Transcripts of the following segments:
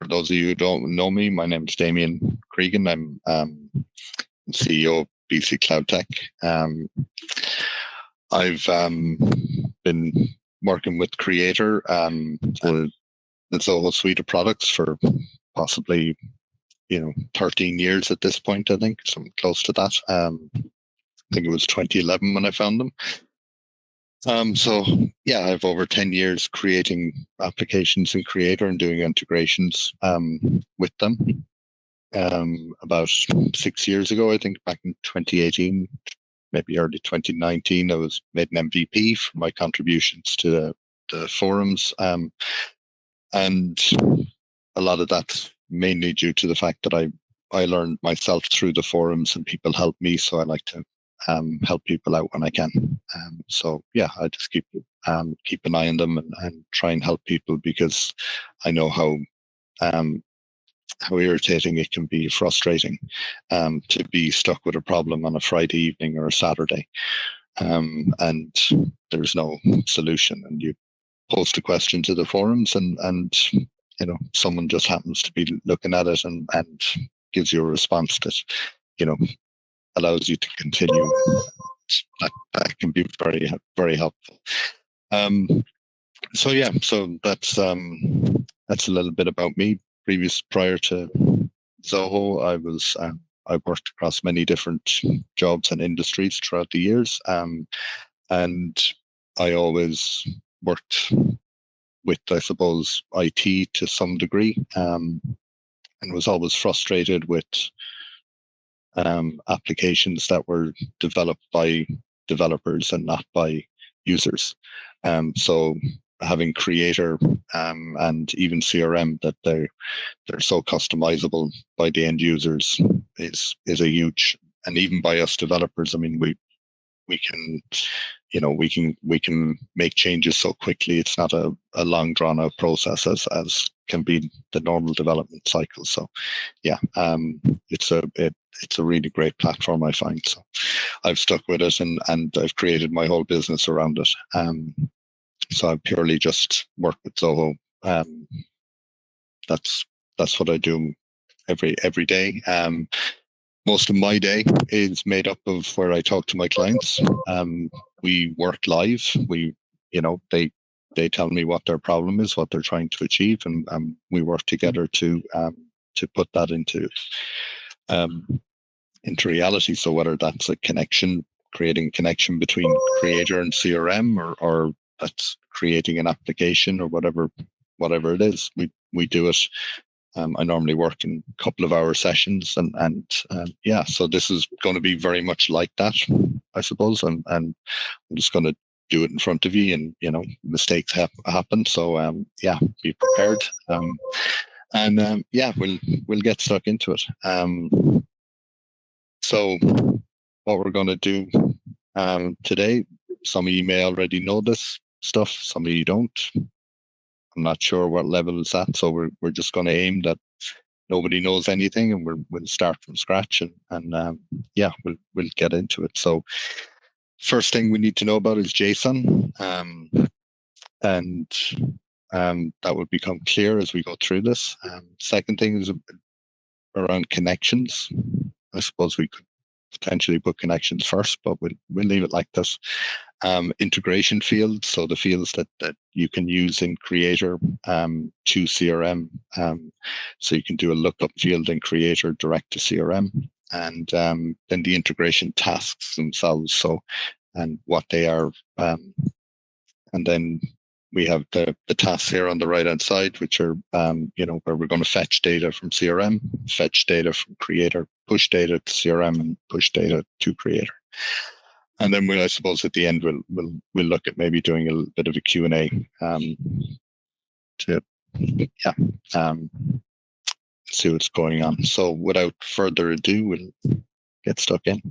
For those of you who don't know me, my name is Damien Cregan. I'm CEO of bcCloudTech. I've been working with Creator and the Zoho suite of products for possibly 13 years at this point. I think something close to that. I think it was 2011 when I found them. So yeah, I have over 10 years creating applications in Creator and doing integrations with them. About 6 years ago, I think back in 2018, maybe early 2019, I was made an MVP for my contributions to the forums. And a lot of that's mainly due to the fact that I learned myself through the forums and people helped me. So I like to help people out when I can. So yeah, I just keep an eye on them and try and help people, because I know how irritating it can be, frustrating to be stuck with a problem on a Friday evening or a Saturday, and there's no solution, and you post a question to the forums and someone just happens to be looking at it and gives you a response that allows you to continue. That can be very, very helpful. So that's a little bit about me. Prior to Zoho, I worked across many different jobs and industries throughout the years, and I always worked with, I suppose, IT to some degree, and was always frustrated with applications that were developed by developers and not by users. So having Creator and even CRM that they're so customizable by the end users is a huge, and even by us developers. I mean, we can make changes so quickly. It's not a long drawn out process as can be the normal development cycle. So yeah, it's a really great platform, I find. So I've stuck with it and I've created my whole business around it. So I purely just work with Zoho. That's what I do every day. Most of my day is made up of where I talk to my clients. We work live. They tell me what their problem is, what they're trying to achieve, and we work together to put that into reality. So whether that's a connection, creating connection between Creator and CRM, or that's creating an application, or whatever it is, we do it. I normally work in a couple of hour sessions, and yeah, so this is going to be very much like that, I suppose. And I'm just going to do it in front of you, and mistakes happen. So yeah, be prepared. Yeah, we'll get stuck into it. So what we're going to do today, some of you may already know this stuff, some of you don't. I'm not sure what level it's at, so we're just going to aim that nobody knows anything, and we'll start from scratch, and yeah, we'll get into it. So first thing we need to know about is JSON, and that will become clear as we go through this. Second thing is around connections. I suppose we could potentially put connections first, but we'll leave it like this. Integration fields, so the fields that you can use in Creator to CRM. So you can do a lookup field in Creator direct to CRM, and then the integration tasks themselves, so and what they are. And then we have the tasks here on the right hand side, which are where we're going to fetch data from CRM, fetch data from Creator, push data to CRM, and push data to Creator. And then I suppose at the end we'll look at maybe doing a little bit of a Q&A to see what's going on. So without further ado, we'll get stuck in.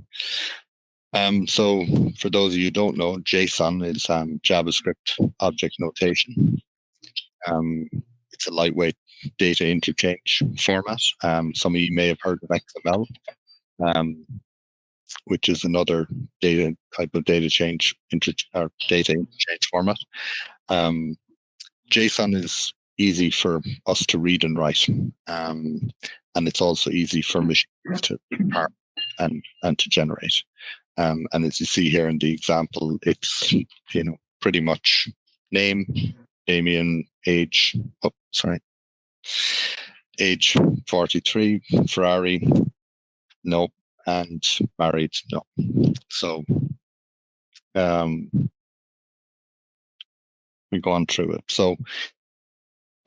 So for those of you who don't know, JSON is JavaScript object notation. It's a lightweight data interchange format. Some of you may have heard of XML, which is another type of data interchange format. JSON is easy for us to read and write, and it's also easy for machines to parse and to generate. And as you see here in the example, it's pretty much name, Damien, age, age 43, Ferrari, no, and married, no. So we go on through it. So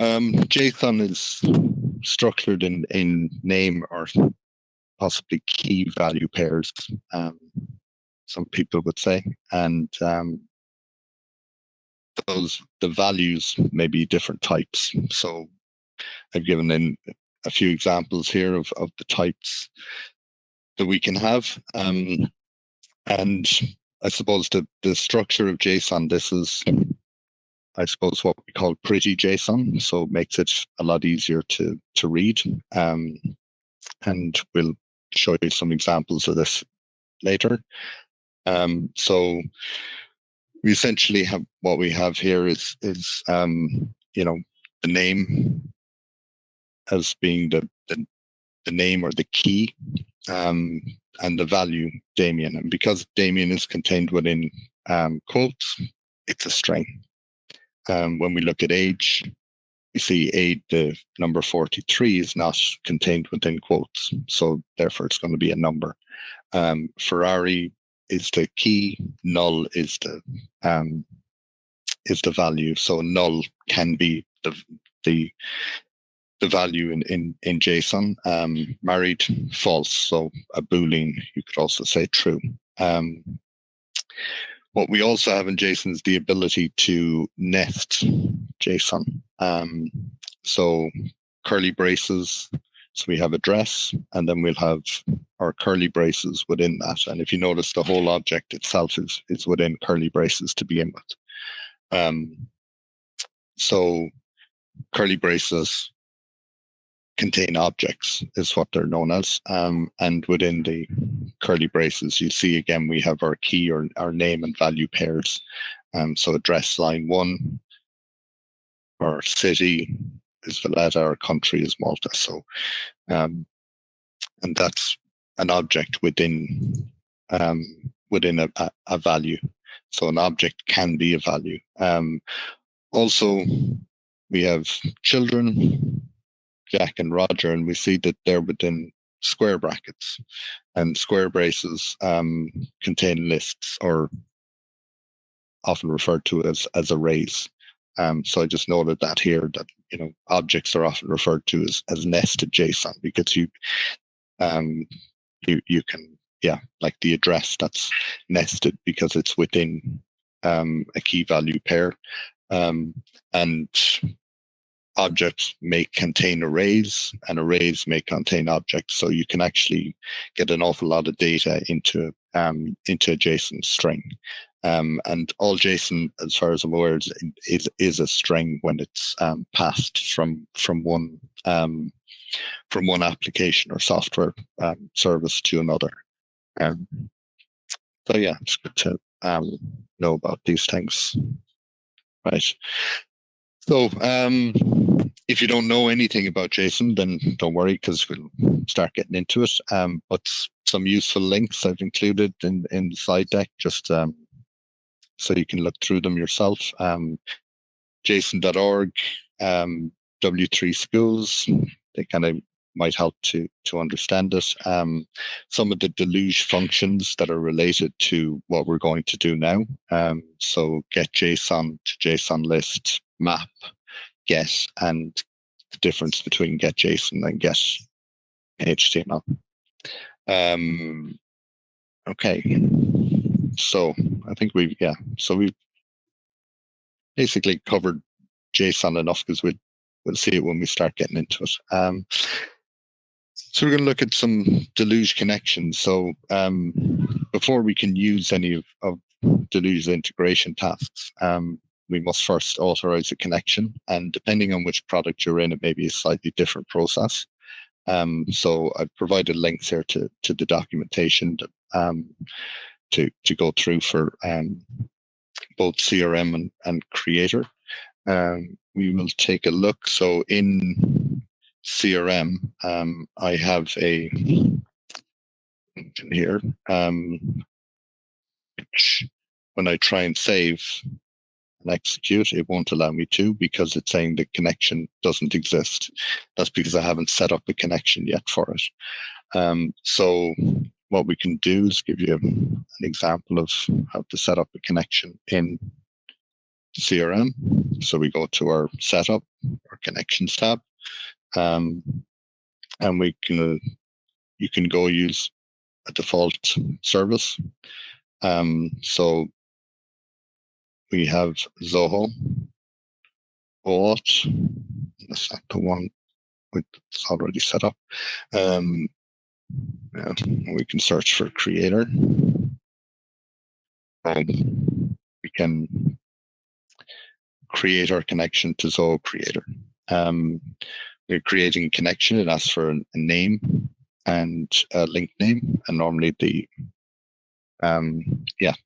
JSON is structured in name or possibly key value pairs, some people would say, and the values may be different types. So I've given in a few examples here of the types that we can have, and I suppose the structure of JSON, this is, I suppose, what we call pretty JSON, so it makes it a lot easier to read, and we'll show you some examples of this later. So we essentially have what we have here is the name as being the name or the key, and the value Damien. And because Damien is contained within quotes, it's a string. When we look at age, we see age, the number 43 is not contained within quotes, so therefore it's going to be a number. Ferrari is the key, null is the value. So null can be the value in JSON. Married, false. So a Boolean, you could also say true. What we also have in JSON is the ability to nest JSON. So curly braces. So we have address, and then we'll have our curly braces within that. And if you notice, the whole object itself is within curly braces to begin with. So curly braces contain objects, is what they're known as. And within the curly braces, you see again, we have our key or our name and value pairs. So address line 1, our city is Valletta, our country is Malta. So, and that's an object within a value. So an object can be a value. Also, we have children, Jack and Roger, and we see that they're within square brackets, and square braces contain lists, or often referred to as arrays. So I just noted that here, that objects are often referred to as nested JSON, because you can, like the address, that's nested because it's within a key value pair, and objects may contain arrays, and arrays may contain objects. So you can actually get an awful lot of data into a JSON string. And all JSON, as far as I'm aware, is a string when it's passed from one application or software service to another. So yeah, it's good to know about these things, right? So if you don't know anything about JSON, then don't worry, because we'll start getting into it. But some useful links I've included in the slide deck, just so you can look through them yourself. JSON.org, W3 Schools, they kind of might help to understand it. Some of the Deluge functions that are related to what we're going to do now. So get JSON to JSON list, map, get, and the difference between get JSON and get HTML. Okay, so I think we've basically covered JSON enough, because we'll see it when we start getting into it. So we're going to look at some Deluge connections. So before we can use any of Deluge's integration tasks, we must first authorize a connection, and depending on which product you're in, it may be a slightly different process. So I've provided links here to the documentation to go through for both CRM and Creator. we will take a look. So in CRM, I have a function here, which when I try and save and execute, it won't allow me to because it's saying the connection doesn't exist. That's because I haven't set up a connection yet for it. So what we can do is give you an example of how to set up a connection in CRM. So we go to our setup, our connections tab, and you can go use a default service. So we have Zoho OAuth. That's not the one it's already set up. Yeah, we can search for creator. We can create our connection to Zoho Creator. We're creating a connection. It asks for a name and a link name, and normally the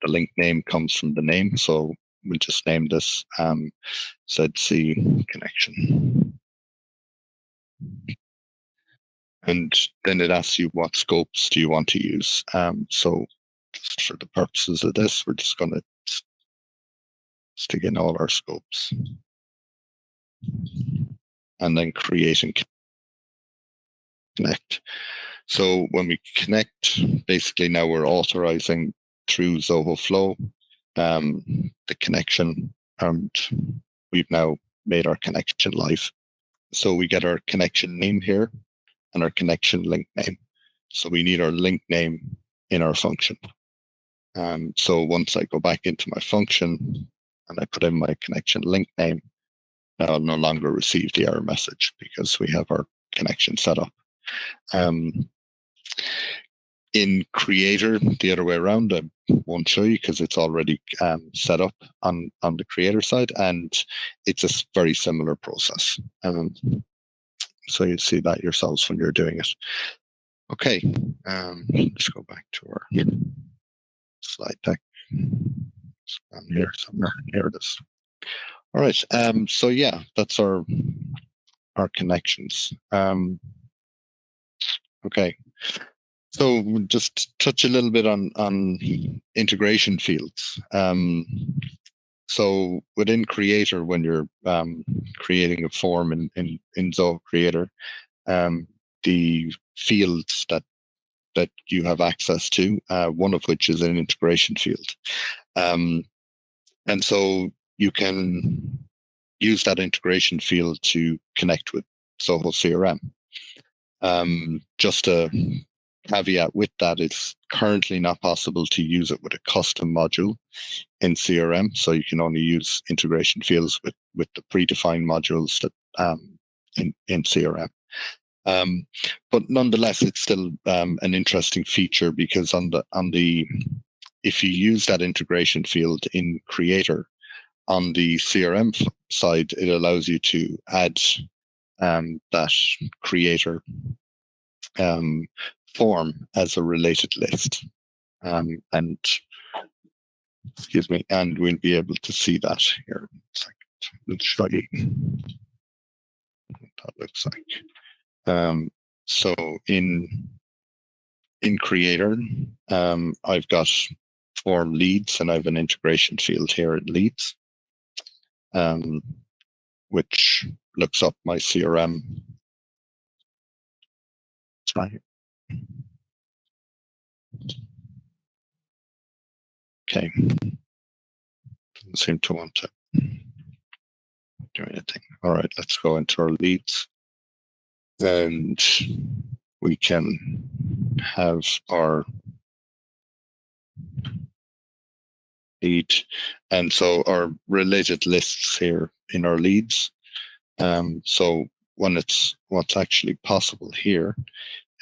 link name comes from the name. So we'll just name this ZC connection. And then it asks you what scopes do you want to use. So just for the purposes of this, we're just going to stick in all our scopes and then create and connect. So when we connect, basically now we're authorizing through Zoho Flow the connection, and we've now made our connection live. So we get our connection name here and our connection link name. So we need our link name in our function. So once I go back into my function and I put in my connection link name, now I'll no longer receive the error message because we have our connection set up. In Creator, the other way around, I won't show you because it's already set up on the Creator side, and it's a very similar process. So you see that yourselves when you're doing it. Okay, let's go back to our slide deck. It's down here somewhere. Here it is. All right. So yeah, that's our connections. Okay. So we'll just touch a little bit on integration fields. So within Creator, when you're creating a form in Zoho Creator, the fields that you have access to, one of which is an integration field. And so you can use that integration field to connect with Zoho CRM. Just a caveat with that, it's currently not possible to use it with a custom module in CRM. So you can only use integration fields with the predefined modules that in CRM. But nonetheless, it's still an interesting feature because if you use that integration field in Creator on the CRM side, it allows you to add that Creator form as a related list, and we'll be able to see that here in a second. Let's show you what that looks like. So in Creator, I've got form leads, and I have an integration field here in leads, which looks up my CRM. Okay. Doesn't seem to want to do anything. All right, let's go into our leads. And we can have our lead. And so our related lists here in our leads. So what's actually possible here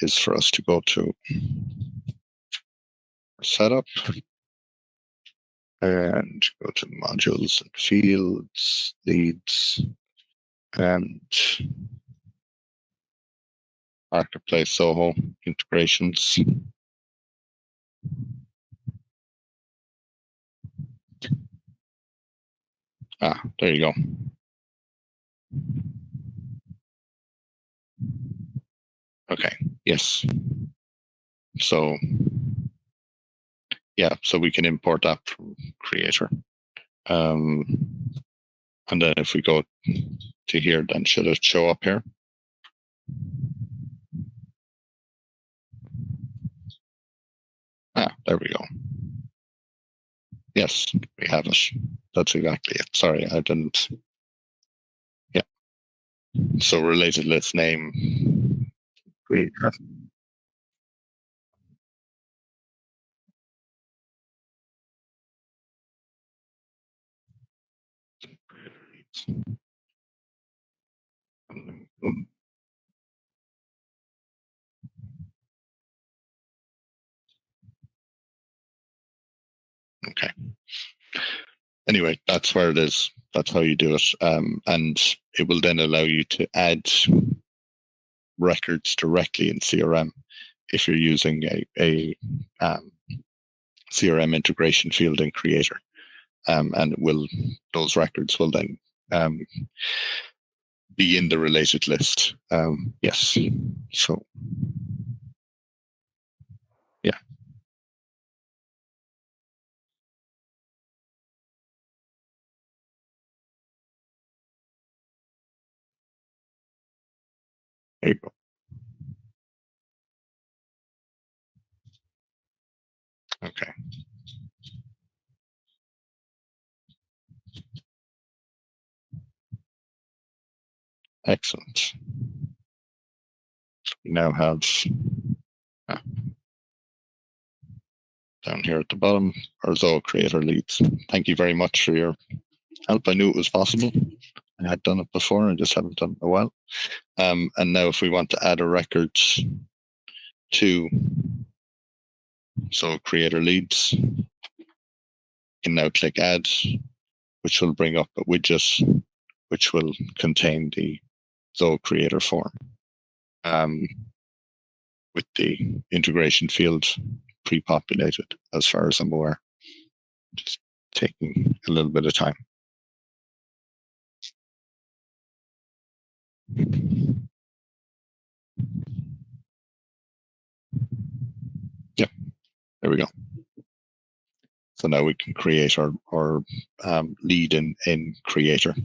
is for us to go to setup and go to modules and fields, leads, and Marketplace Zoho integrations. There you go. Okay. Yes. So yeah, so we can import that from Creator. And then if we go to here, then should it show up here? Ah, there we go. Yes, we have it. That's exactly it. Sorry, I didn't. Yeah. So related list name. Creator. Okay. Anyway, that's where it is. That's how you do it. And it will then allow you to add records directly in CRM if you're using a CRM integration field in Creator. And those records will then be in the related list. Yes. So, yeah. There you go. Okay. Excellent. So we now have down here at the bottom our Zoho creator leads. Thank you very much for your help. I knew it was possible. I had done it before. I just haven't done it in a while. And now if we want to add a record to Zoho creator leads, you can now click add, which will bring up a widget which will contain the Zoho creator form with the integration field pre-populated, as far as I'm aware. Just taking a little bit of time. Yeah, there we go. So now we can create our lead in Creator.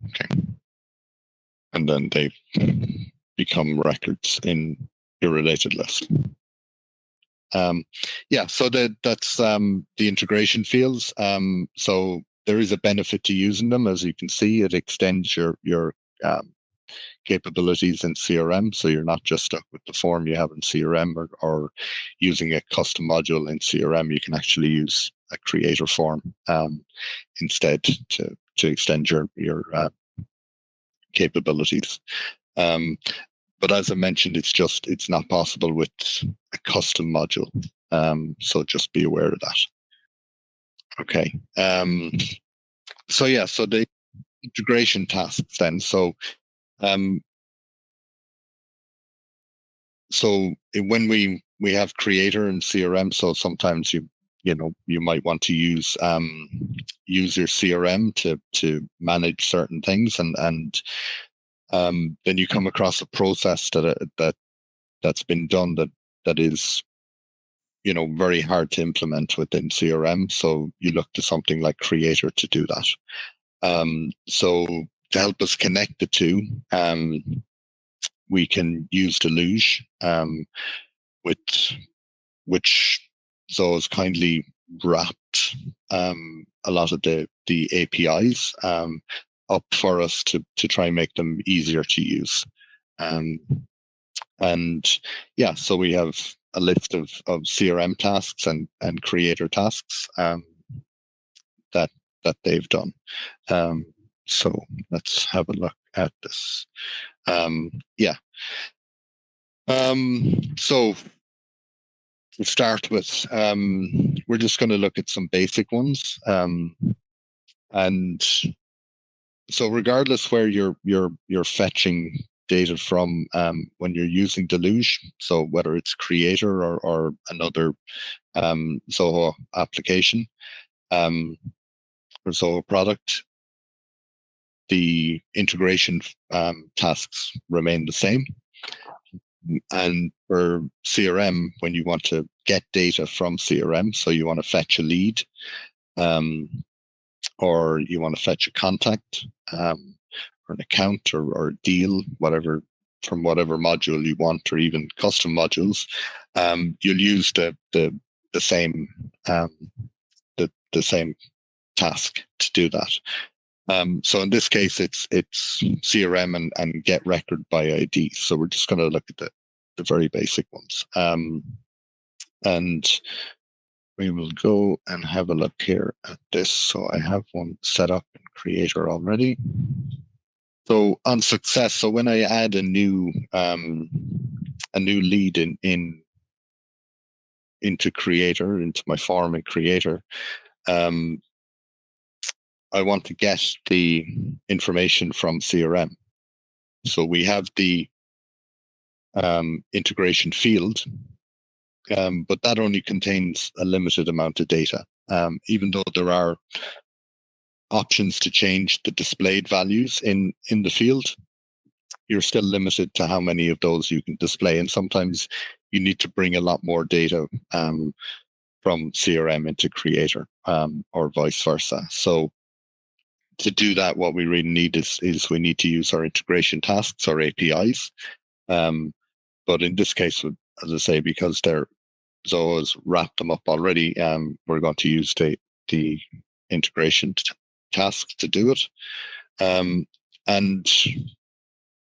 Okay. And then they become records in your related list. Yeah, so that's the integration fields. So there is a benefit to using them. As you can see, it extends your capabilities in CRM. So you're not just stuck with the form you have in CRM or using a custom module in CRM. You can actually use a creator form instead to extend your capabilities. But as I mentioned, it's not possible with a custom module. So just be aware of that. Okay. So yeah, so the integration tasks then. So when we have creator and CRM, so sometimes you might want to use your CRM to manage certain things, and then you come across a process that's been done that is very hard to implement within CRM. So you look to something like Creator to do that. So to help us connect the two, we can use Deluge, with which Zoho's kindly wrapped a lot of the APIs up for us to try and make them easier to use. And yeah, so we have a list of CRM tasks and creator tasks that they've done. So let's have a look at this. Yeah. So we'll start with, we're just going to look at some basic ones. And so regardless where you're fetching data from, when you're using Deluge, so whether it's Creator or another Zoho application or Zoho product, the integration tasks remain the same. And for CRM, when you want to get data from CRM, so you want to fetch a lead, or you want to fetch a contact, or an account, or a deal, whatever, from whatever module you want, or even custom modules, you'll use the same the same task to do that. So in this case, it's CRM and get record by ID. So we're just going to look at the very basic ones. And we will go and have a look here at this. So I have one set up in Creator already. So on success, so when I add a new lead into Creator, into my form in Creator, I want to get the information from CRM. So we have the integration field, but that only contains a limited amount of data. Even though there are options to change the displayed values in the field, you're still limited to how many of those you can display. And sometimes you need to bring a lot more data from CRM into Creator, or vice versa. So to do that, what we really need is we need to use our integration tasks or APIs. But in this case, as I say, because Zoho's wrapped them up already, we're going to use the integration tasks to do it. And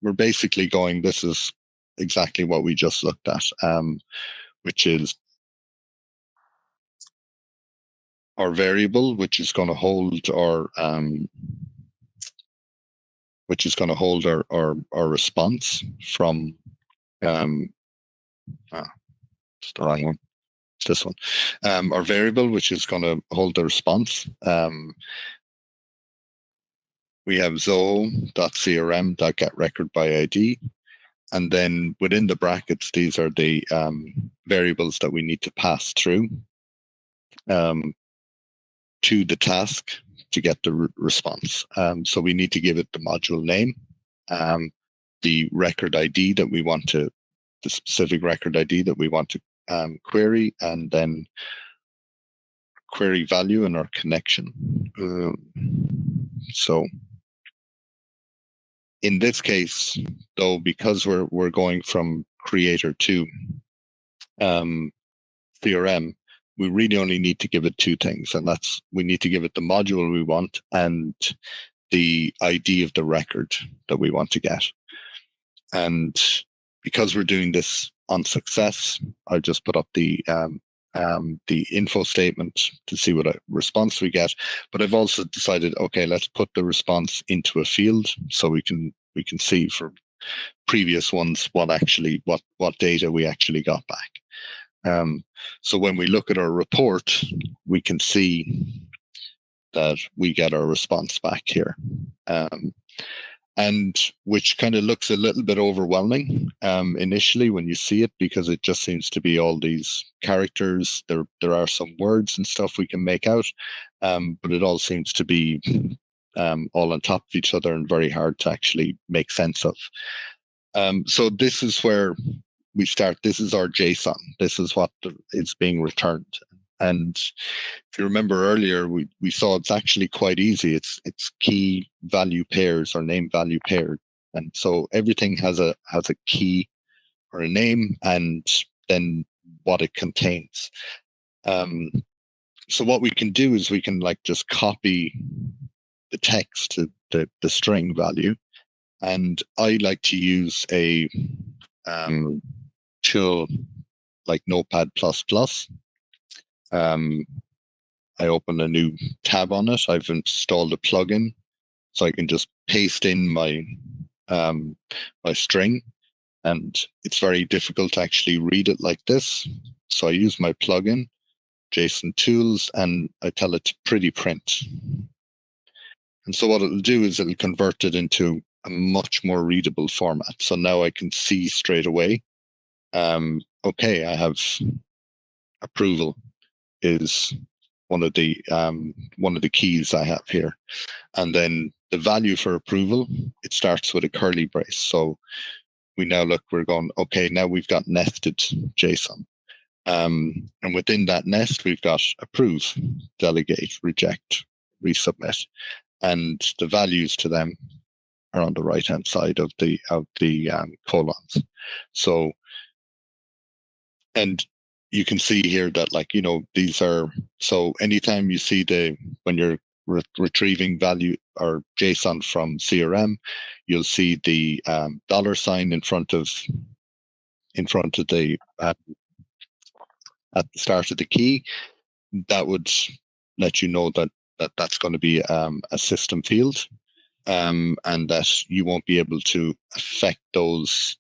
we're basically going, this is exactly what we just looked at, which is our variable, which is going to hold our response from it's the wrong one. It's this one. Our variable, which is going to hold the response. We have Zoho.crm.getRecordById. And then within the brackets, these are the variables that we need to pass through to the task to get the response. So we need to give it the module name, the record ID that we want to, the specific record ID that we want to query, and then query value in our connection. So in this case, though, because we're going from Creator to CRM, we really only need to give it two things, and that's we need to give it the module we want and the ID of the record that we want to get. And because we're doing this on success, I just put up the info statement to see what response we get. But I've also decided, okay, let's put the response into a field so we can see for previous ones what data we actually got back. So when we look at our report, we can see that we get our response back here. And which kind of looks a little bit overwhelming initially when you see it, because it just seems to be all these characters. There are some words and stuff we can make out, but it all seems to be all on top of each other and very hard to actually make sense of. So this is where we start. This is our JSON. This is what is being returned. And if you remember earlier, we saw it's actually quite easy. It's key value pairs or name value pair. And so everything has a key or a name and then what it contains. So what we can do is we can just copy the text to the string value. And I like to use a tool like Notepad++. I open a new tab on it. I've installed a plugin, so I can just paste in my my string, and it's very difficult to actually read it like this. So I use my plugin, JSON tools, and I tell it to pretty print. And so what it'll do is it'll convert it into a much more readable format. So now I can see straight away, okay, I have approval is one of the keys I have here. And then the value for approval, it starts with a curly brace. So we now look, we're going, okay, now we've got nested JSON. And within that nest, we've got approve, delegate, reject, resubmit. And the values to them are on the right-hand side of the colons. So, and you can see here that, like, these are, so anytime you see when you're retrieving value or JSON from CRM, you'll see the $sign in front of the at the start of the key. That would let you know that that's going to be a system field, and that you won't be able to affect those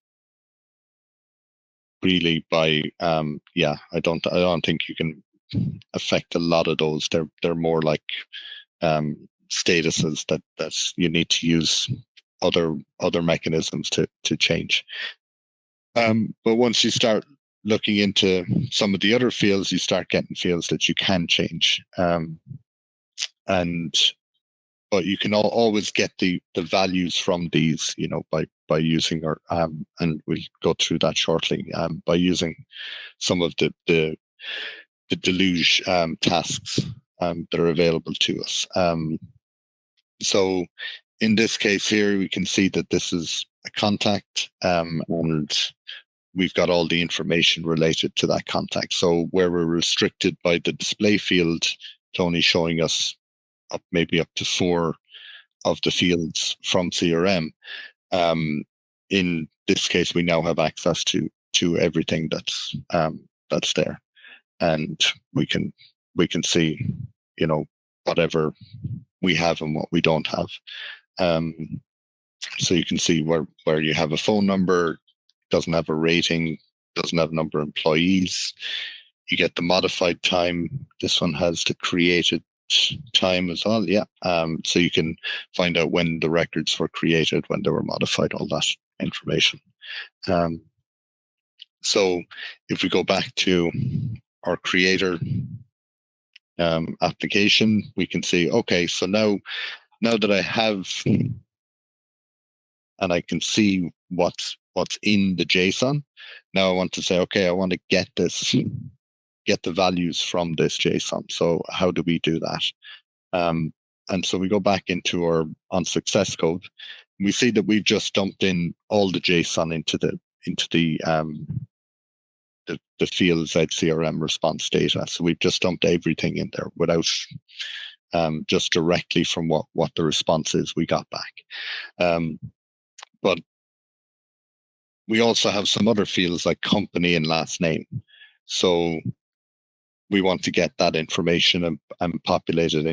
really by I don't think you can affect a lot of those. They're more like statuses that you need to use other mechanisms to change. But once you start looking into some of the other fields, you start getting fields that you can change. But you can always get the values from these, by using and we'll go through that shortly, by using some of the Deluge tasks that are available to us. So in this case here, we can see that this is a contact, and we've got all the information related to that contact. So where we're restricted by the display field to only showing us maybe up to 4 of the fields from CRM, in this case, we now have access to everything that's there, and we can see, whatever we have and what we don't have. So you can see where you have a phone number, doesn't have a rating, doesn't have a number of employees. You get the modified time. This one has the created time as well. Yeah. So you can find out when the records were created, when they were modified, all that information. So if we go back to our creator application, we can see, okay, so now that I have, and I can see what's in the JSON, now I want to say, okay, I want to get the values from this JSON. So how do we do that? And so we go back into our on success code. We see that we've just dumped in all the JSON into the field ZCRM response data. So we've just dumped everything in there without just directly from what the response is we got back. But we also have some other fields like company and last name. So we want to get that information and populate it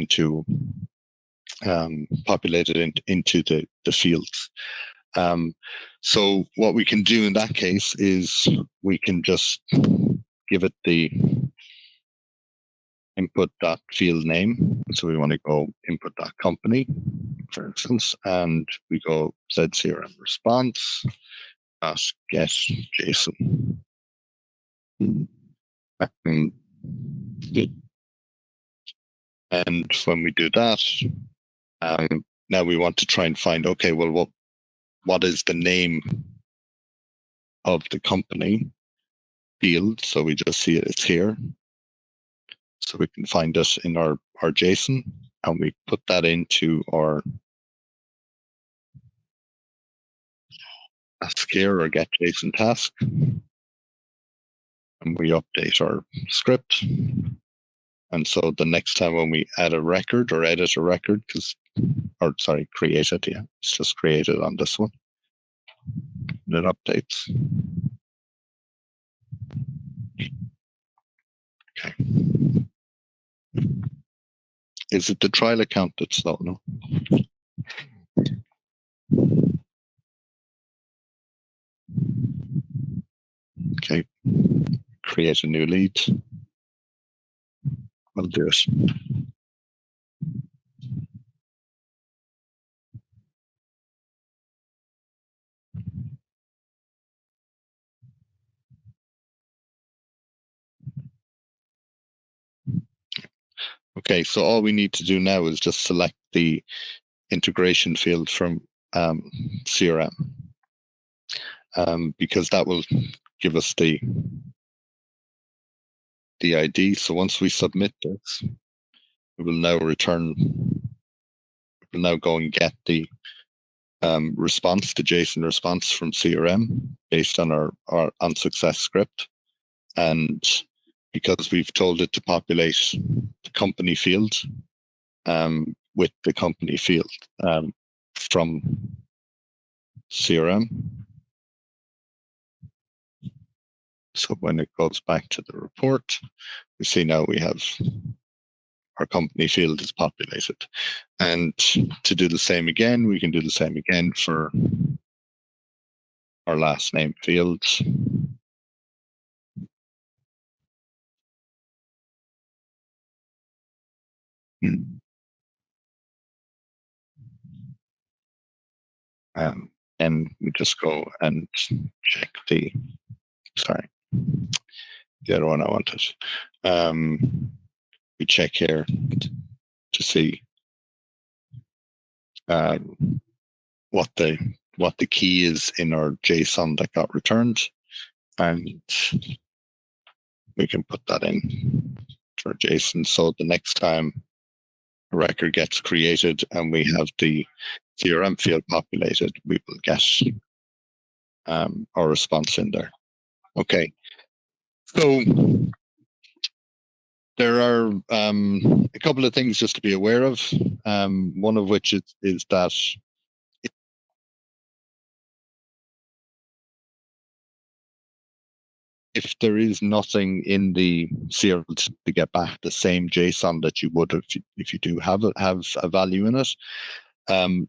into the fields. So what we can do in that case is we can just give it the input.field name. So we want to go input.company, for instance, and we go ZCRM response, ask get JSON. And when we do that, now we want to try and find, okay, well, what is the name of the company field? So we just see it's here. So we can find it in our JSON, and we put that into our task here, or get JSON task. And we update our script. And so the next time when we add a record or edit a record, create it, yeah, it's just created on this one. And it updates. Okay. Is it the trial account that's slow? No. Okay. create a new lead. I'll do it. Okay, so all we need to do now is just select the integration field from CRM, because that will give us the ID. So once we submit this, we will now go and get the response, the JSON response from CRM based on our on success script. And because we've told it to populate the company field with the company field from CRM. So when it goes back to the report, we see now we have our company field is populated. And to do the same again, we can do the same again for our last name fields. And we just go and check the, sorry, the other one I wanted. We check here to see what the key is in our JSON that got returned, and we can put that in to our JSON. So the next time a record gets created and we have the CRM field populated, we will get our response in there. Okay, so there are a couple of things just to be aware of. One of which is that if there is nothing in the CRM to get back the same JSON that you would if you do have a value in it.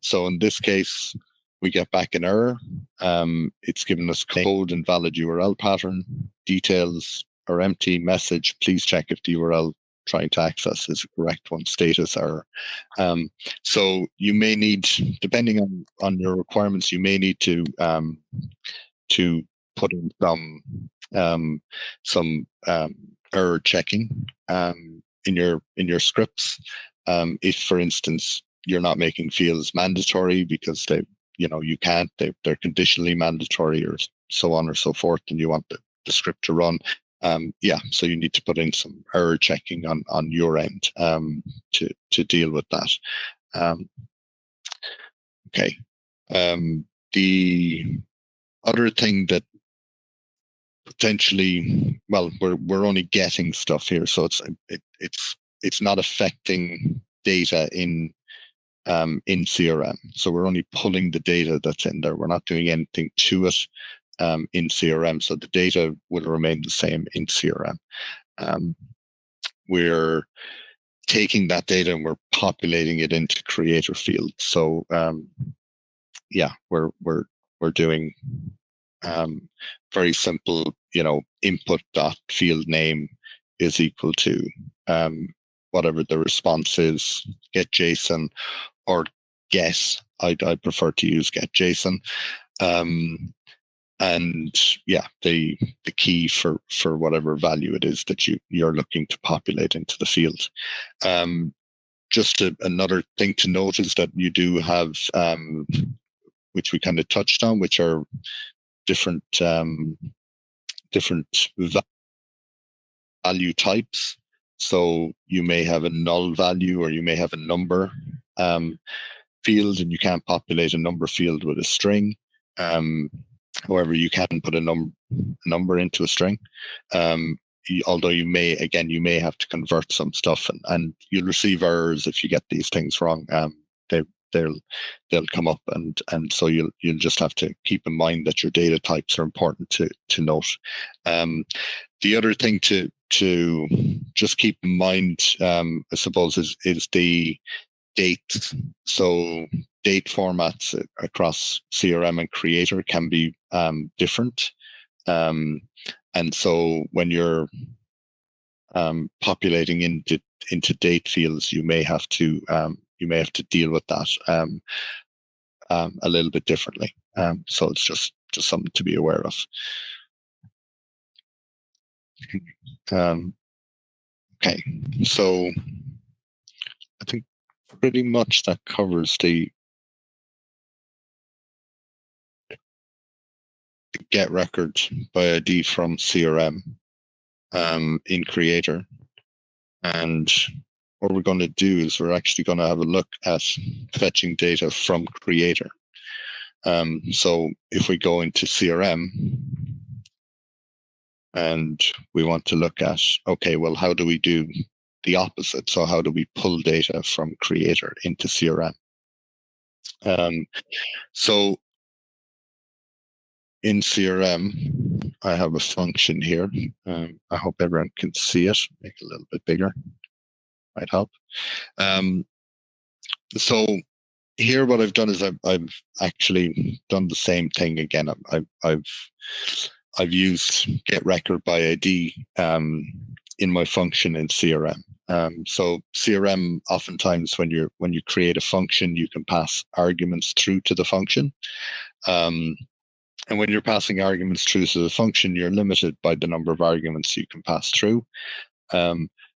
So in this case, we get back an error. It's given us code and valid URL pattern, details are empty, message, please check if the URL trying to access is a correct one, status error. So you may need, depending on your requirements, you may need to put in some error checking in your scripts. If, for instance, you're not making fields mandatory because you can't, they're conditionally mandatory or so on or so forth, and you want the script to run. So you need to put in some error checking on your end to deal with that. Okay. The other thing that potentially, well, we're only getting stuff here, so it's not affecting data in CRM. So we're only pulling the data that's in there. We're not doing anything to it in CRM. So the data will remain the same in CRM. We're taking that data and we're populating it into creator field. So we're doing very simple, input dot field name is equal to whatever the response is, get JSON or get. I prefer to use get JSON. And the key for whatever value it is that you're looking to populate into the field. Just another thing to note is that you do have, which we kind of touched on, which are different value types. So you may have a null value or you may have a number field, and you can't populate a number field with a string. However, you can put a number into a string. Although you may have to convert some stuff, and you'll receive errors if you get these things wrong. They'll come up, and so you'll just have to keep in mind that your data types are important to note. The other thing to just keep in mind, I suppose, is the date. So date formats across CRM and Creator can be different. And so when you're populating into date fields, you may have to deal with that a little bit differently. So it's just something to be aware of. Okay, so I think pretty much that covers the get record by ID from CRM in Creator. And what we're going to do is we're actually going to have a look at fetching data from Creator. So if we go into CRM and we want to look at, okay, well, how do we do the opposite? So how do we pull data from Creator into CRM? So in CRM, I have a function here. I hope everyone can see it. Make it a little bit bigger. Might help. So here, what I've done is I've actually done the same thing again. I've used get record by ID in my function in CRM. So CRM, oftentimes when you create a function, you can pass arguments through to the function. And when you're passing arguments through to the function, you're limited by the number of arguments you can pass through.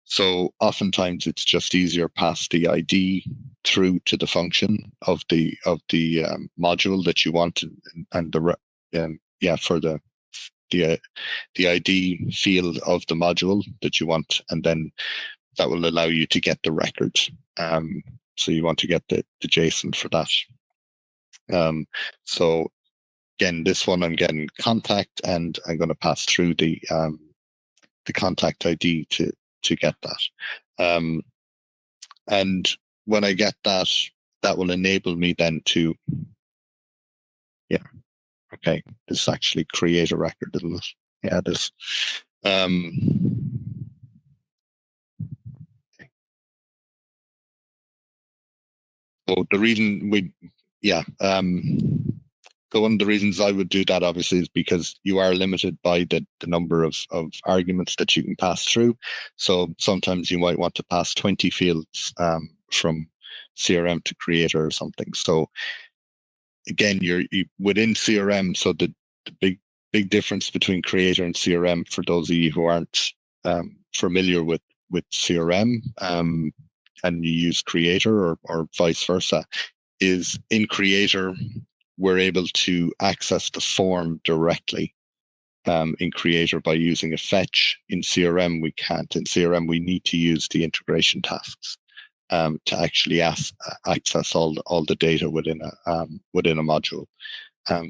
So oftentimes it's just easier pass the ID through to the function of the module that you want, and for the ID field of the module that you want, and then that will allow you to get the record. So you want to get the JSON for that. So again, this one I'm getting contact, and I'm going to pass through the contact ID to get that. And when I get that, that will enable me then to, okay, this actually create a record, isn't it? Yeah, it is. So the reason so one of the reasons I would do that, obviously, is because you are limited by the number of arguments that you can pass through. So sometimes you might want to pass 20 fields from CRM to Creator or something. So again, you're within CRM. So the big difference between Creator and CRM, for those of you who aren't familiar with CRM and you use Creator or vice versa, is in Creator, we're able to access the form directly in Creator by using a fetch. In CRM, we can't. In CRM, we need to use the integration tasks to actually access all the data within a module,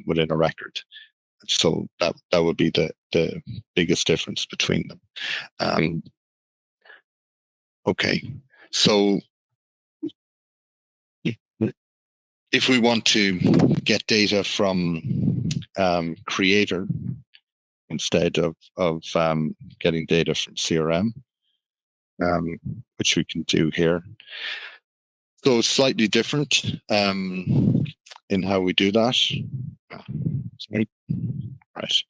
within a record. So that would be the biggest difference between them. Okay, so if we want to get data from Creator instead of getting data from CRM, which we can do here. So it's slightly different in how we do that. Sorry. Right.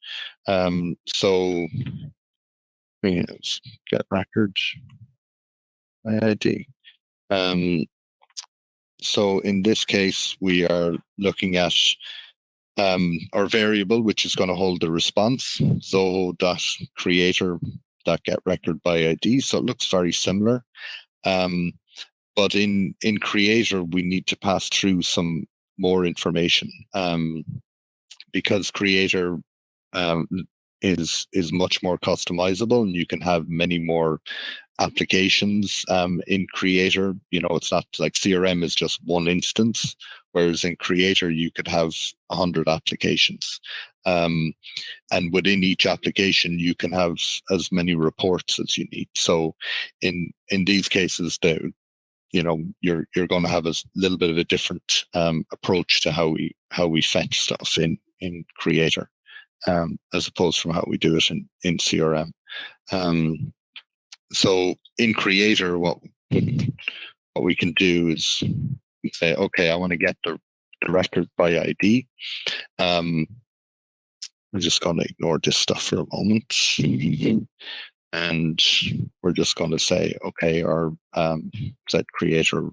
So let's get record by ID. So in this case, we are looking at our variable, which is going to hold the response, Zoho.creator.getRecordById. So it looks very similar. But in Creator, we need to pass through some more information because Creator is much more customizable, and you can have many more applications in Creator. It's not like CRM is just one instance, whereas in Creator you could have 100 applications, and within each application you can have as many reports as you need. So in these cases, you're going to have a little bit of a different approach to how we fetch stuff in Creator, as opposed from how we do it in CRM. So in Creator, what we can do is say, okay, I want to get the record by ID. I'm just going to ignore this stuff for a moment. And we're just going to say, okay, our set creator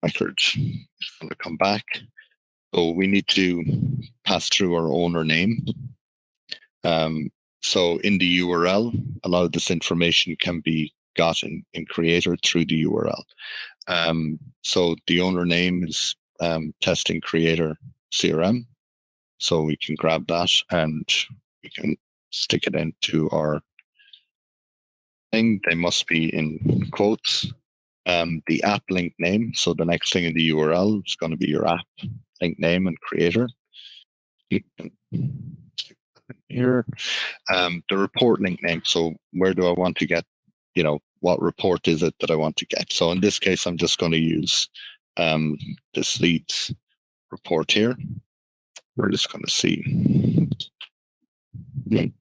record is going to come back. So we need to pass through our owner name. So in the URL, a lot of this information can be gotten in creator through the URL. So the owner name is testing creator CRM. So we can grab that and we can stick it into our thing. They must be in quotes. The app link name. So the next thing in the URL is going to be your app link name and creator. Here, the report link name. So where do I want to get, what report is it that I want to get? So in this case, I'm just going to use this leads report here. We're just going to see. The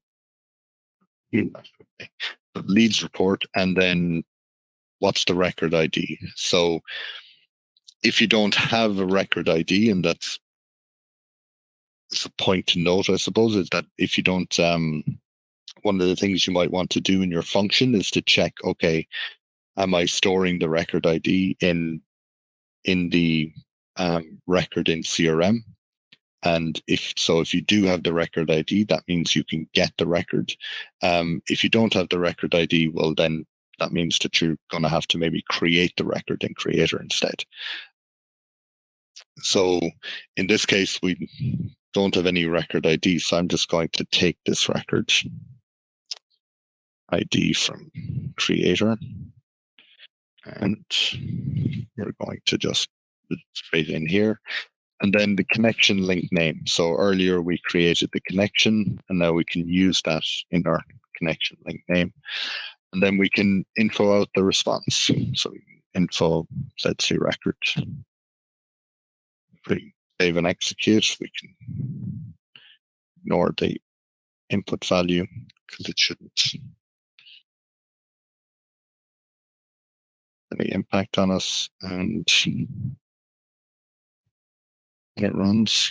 leads report, and then what's the record ID? So if you don't have a record ID, and that's a point to note, I suppose, is that if you don't, one of the things you might want to do in your function is to check, okay, am I storing the record ID in the record in CRM? And if you do have the record ID, that means you can get the record. If you don't have the record ID, well, then that means that you're going to have to maybe create the record in Creator instead. So in this case, we don't have any record ID, so I'm just going to take this record ID from Creator, and we're going to just straight in here. And then the connection link name. So earlier we created the connection, and now we can use that in our connection link name. And then we can info out the response. So info ZC record. If we save and execute, we can ignore the input value because it shouldn't have any impact on us. And it runs.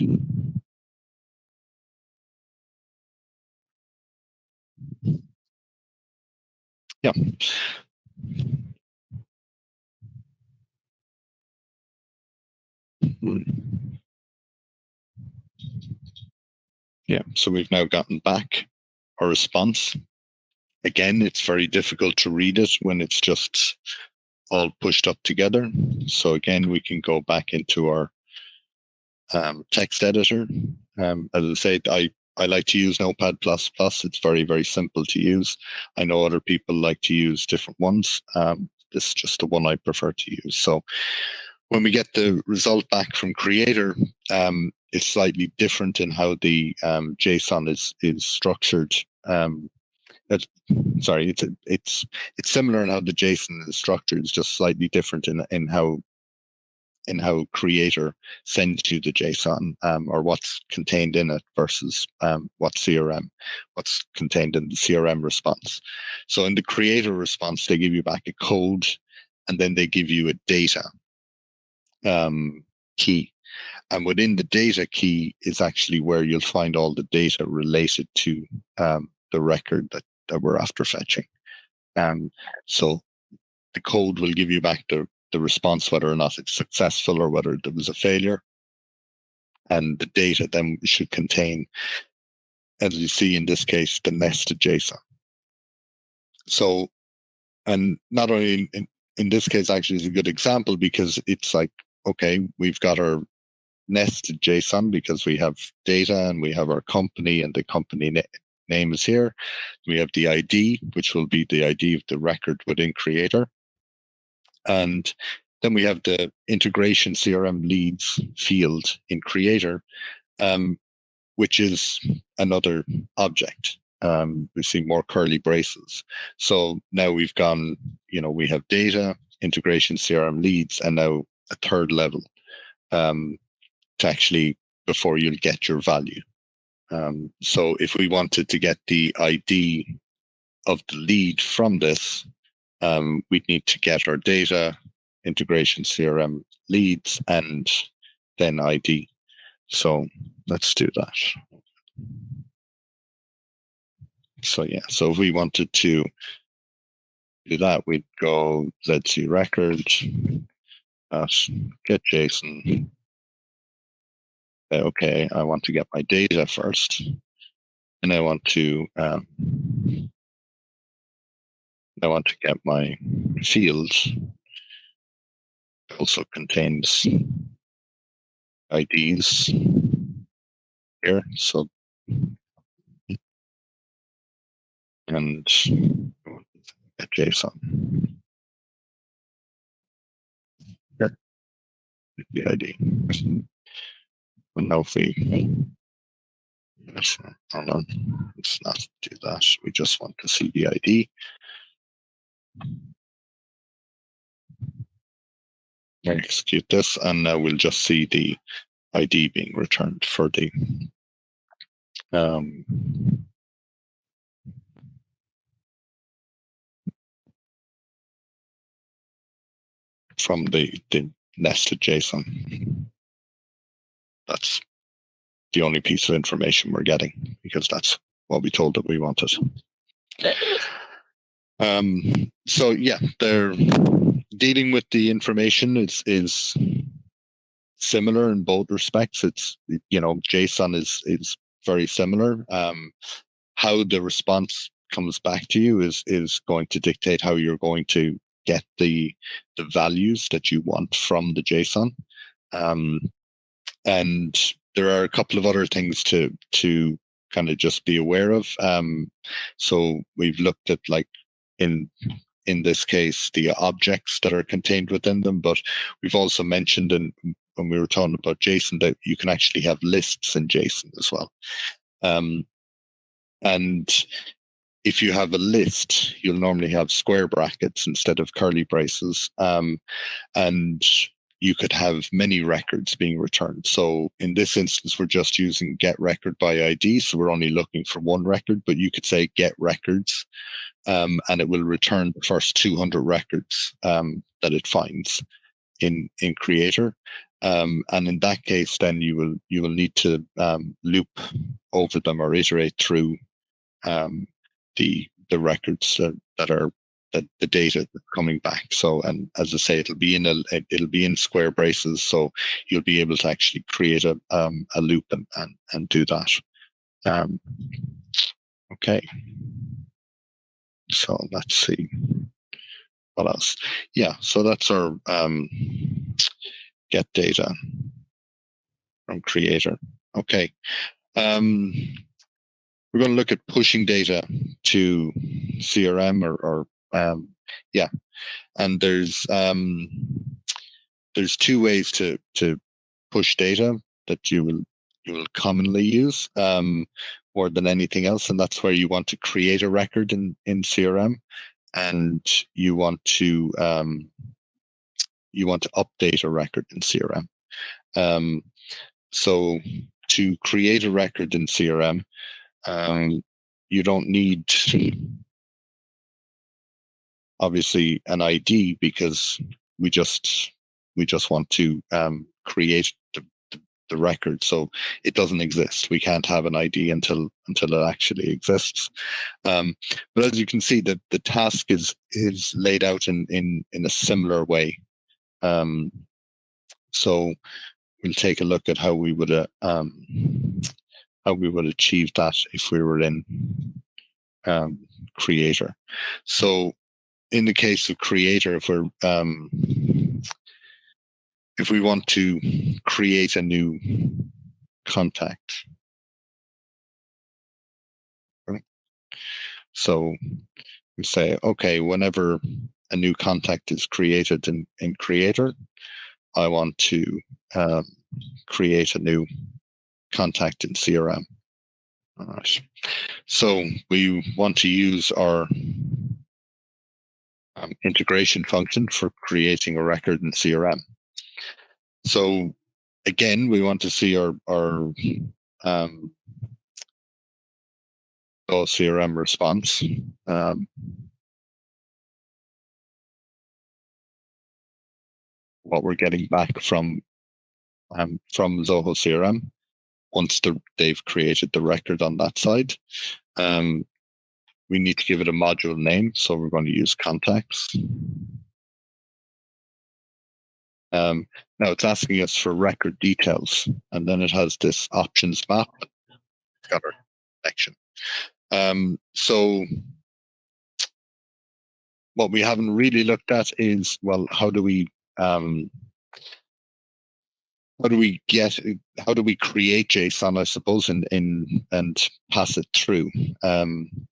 Yeah. Yeah, so we've now gotten back our response. Again, it's very difficult to read it when it's just all pushed up together. So again, we can go back into our text editor. As I said, I like to use Notepad++. It's very, very simple to use. I know other people like to use different ones. This is just the one I prefer to use. So when we get the result back from Creator, it's slightly different in how the JSON is structured. It's similar in how the JSON is structured. It's just slightly different in how Creator sends you the JSON or what's contained in it versus what's contained in the CRM response. So in the Creator response, they give you back a code, and then they give you a data key. And within the data key is actually where you'll find all the data related to the record that we're after fetching. So the code will give you back the response, whether or not it's successful or whether there was a failure. And the data then should contain, as you see in this case, the nested JSON. So, and not only in this case, actually is a good example because it's like, okay, we've got our nested JSON because we have data and we have our company, and the company name is here. We have the ID, which will be the ID of the record within Creator. And then we have the integration CRM leads field in Creator, which is another object. We see more curly braces. So now we've gone, we have data, integration CRM leads, and now a third level to actually, before you'll get your value. So if we wanted to get the ID of the lead from this, we'd need to get our data, integration CRM leads, and then ID. So let's do that. So yeah, so if we wanted to do that, we'd go ZC record at get JSON. Okay, I want to get my data first, and I want to get my fields. It also contains IDs here, so and get JSON. Here, the ID. And now if we hold on, let's not do that. We just want to see the ID. Execute this, and now we'll just see the ID being returned for the from the nested JSON. That's the only piece of information we're getting because that's what we told that we wanted. So yeah, they're dealing with the information is similar in both respects. It's, you know, JSON is very similar. How the response comes back to you is going to dictate how you're going to get the values that you want from the JSON. And there are a couple of other things to kind of just be aware of. So we've looked at, like, in this case, the objects that are contained within them, but we've also mentioned when we were talking about JSON that you can actually have lists in JSON as well. And if you have a list, you'll normally have square brackets instead of curly braces. And you could have many records being returned. So in this instance, we're just using get record by ID. So we're only looking for one record, but you could say get records, and it will return the first 200 records that it finds in Creator. And in that case, then you will need to loop over them or iterate through the records that are the data coming back. So, and as I say, it'll be in square braces, so you'll be able to actually create a loop and do that. Okay. So let's see what else. Yeah. So that's our get data from Creator. Okay. We're going to look at pushing data to CRM or yeah, and there's two ways to push data that you will commonly use more than anything else, and that's where you want to create a record in CRM, and you want to update a record in CRM. So to create a record in CRM, you don't need obviously an ID because we just want to create the record. So it doesn't exist. We can't have an ID until it actually exists. But as you can see, the task is laid out in a similar way. So we'll take a look at how we would achieve that if we were in Creator. So in the case of Creator, if we want to create a new contact, right? So we say, okay, whenever a new contact is created in Creator, I want to create a new contact in CRM. All right. So we want to use our integration function for creating a record in CRM. So again, we want to see our Zoho CRM response. What we're getting back from Zoho CRM. once they've created the record on that side. We need to give it a module name, so we're going to use contacts. Now it's asking us for record details, and then it has this options map. It's got our connection. So what we haven't really looked at is, well, how do we create JSON, I suppose, and pass it through.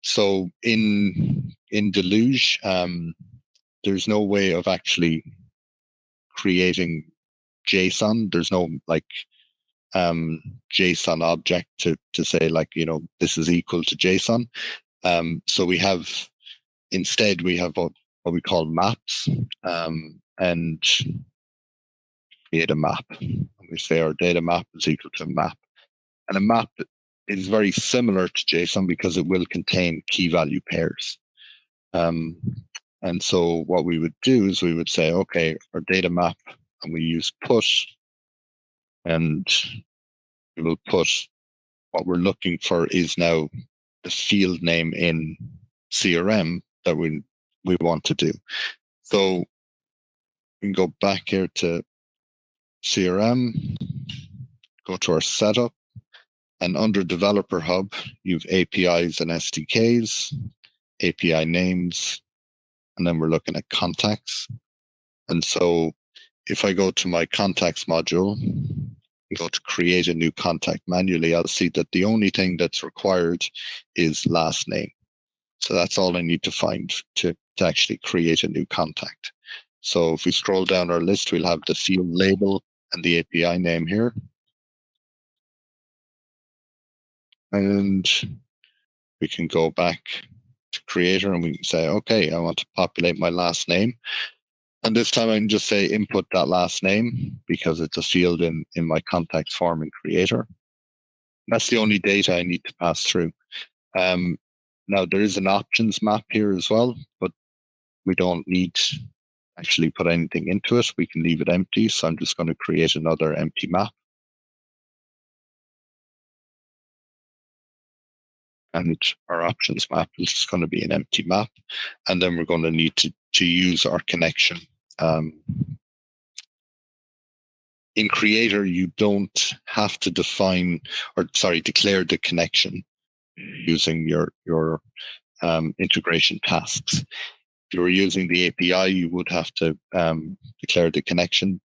So in Deluge, there's no way of actually creating JSON. There's no like JSON object to say like, this is equal to JSON. So instead we have what we call maps, and create a map. We say our data map is equal to a map. And a map is very similar to JSON because it will contain key value pairs. And so what we would do is we would say, okay, our data map, and we use put, and we will put what we're looking for is now the field name in CRM that we want to do. So we can go back here to CRM, go to our setup, and under Developer Hub, you've APIs and SDKs, API names, and then we're looking at contacts. And so if I go to my contacts module, go to create a new contact manually, I'll see that the only thing that's required is last name. So that's all I need to find to actually create a new contact. So if we scroll down our list, we'll have the field label and the API name here. And we can go back to creator and we can say, okay, I want to populate my last name. And this time I can just say input that last name because it's a field in my contacts form in creator. That's the only data I need to pass through. Now there is an options map here as well, but we don't need to actually put anything into it. We can leave it empty. So I'm just going to create another empty map. And our options map is just going to be an empty map. And then we're going to need to use our connection. In Creator, you don't have to declare the connection using your integration tasks. If you were using the API, you would have to declare the connection,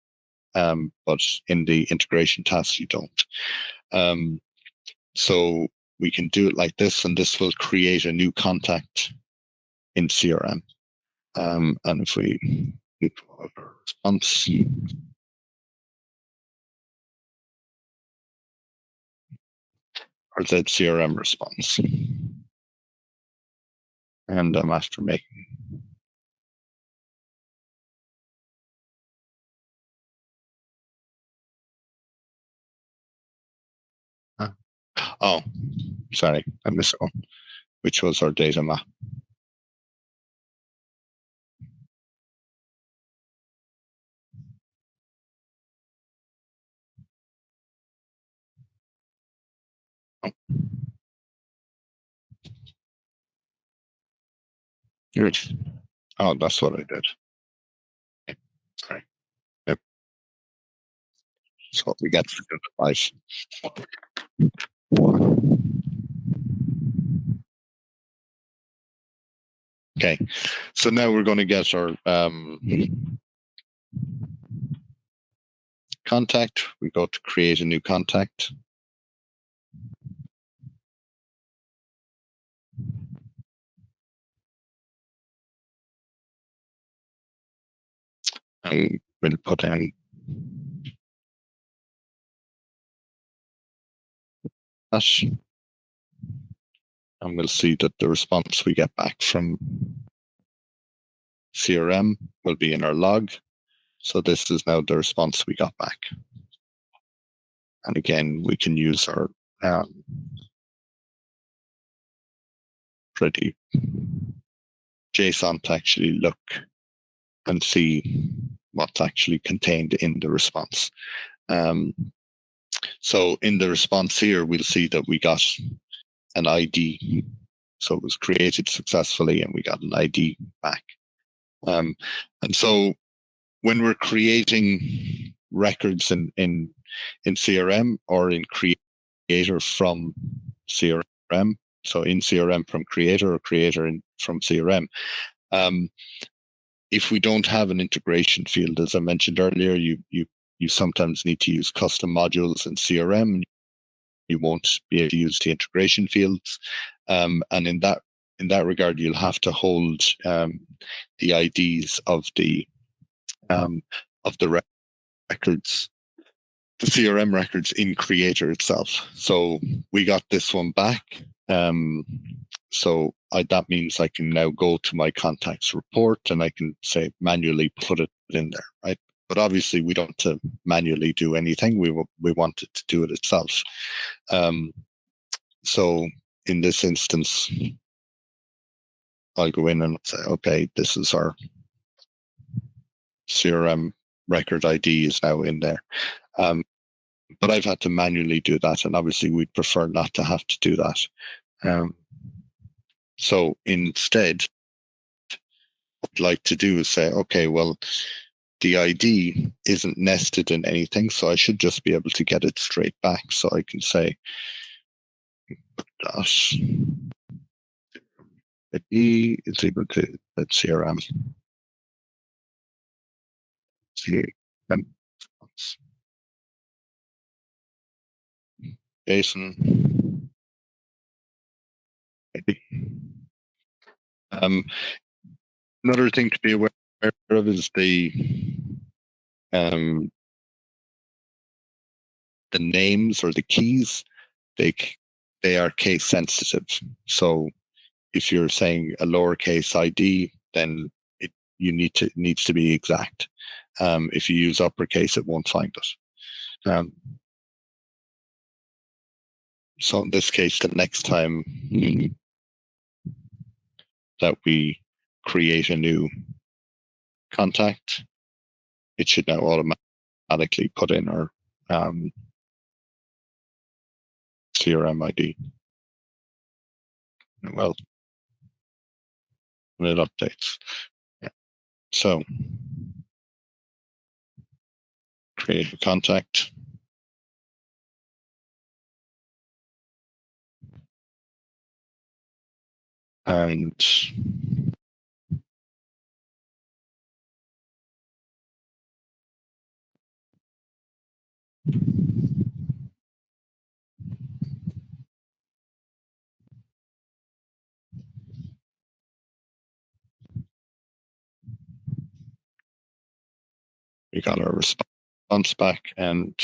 but in the integration tasks, you don't. So we can do it like this, and this will create a new contact in CRM. And if we look for our response, our ZCRM response. And after making oh, sorry, I missed one, which was our data map. Oh. Here it is. Oh, that's what I did. Okay. Sorry. Yep. That's what we get for good advice. Okay, so now we're going to get our contact. We go to create a new contact. And we'll put in that. And we'll see that the response we get back from CRM will be in our log. So this is now the response we got back. And again, we can use our pretty JSON to actually look and see what's actually contained in the response. So in the response here, we'll see that we got an ID. So it was created successfully and we got an ID back. And so when we're creating records in CRM or in Creator from CRM, so in CRM from Creator or Creator from CRM, if we don't have an integration field, as I mentioned earlier, you sometimes need to use custom modules in CRM. You won't be able to use the integration fields, and in that regard, you'll have to hold the IDs of the records, the CRM records in Creator itself. So we got this one back. So that means I can now go to my contacts report and I can say manually put it in there, right? But obviously we don't want to manually do anything. We want it to do it itself. So in this instance, I'll go in and say, okay, this is our CRM record ID is now in there. But I've had to manually do that, and obviously we'd prefer not to have to do that. So instead, what I'd like to do is say, okay, well, the ID isn't nested in anything, so I should just be able to get it straight back. So I can say that ID is equal to that CRM. JSON. Another thing to be aware of is the names or the keys. They are case sensitive. So if you're saying a lowercase ID, then it needs to be exact. If you use uppercase, it won't find it. So in this case, the next time that we create a new contact, it should now automatically put in our CRM ID. Well, when it updates. Yeah. So create a contact. And we got our response back, and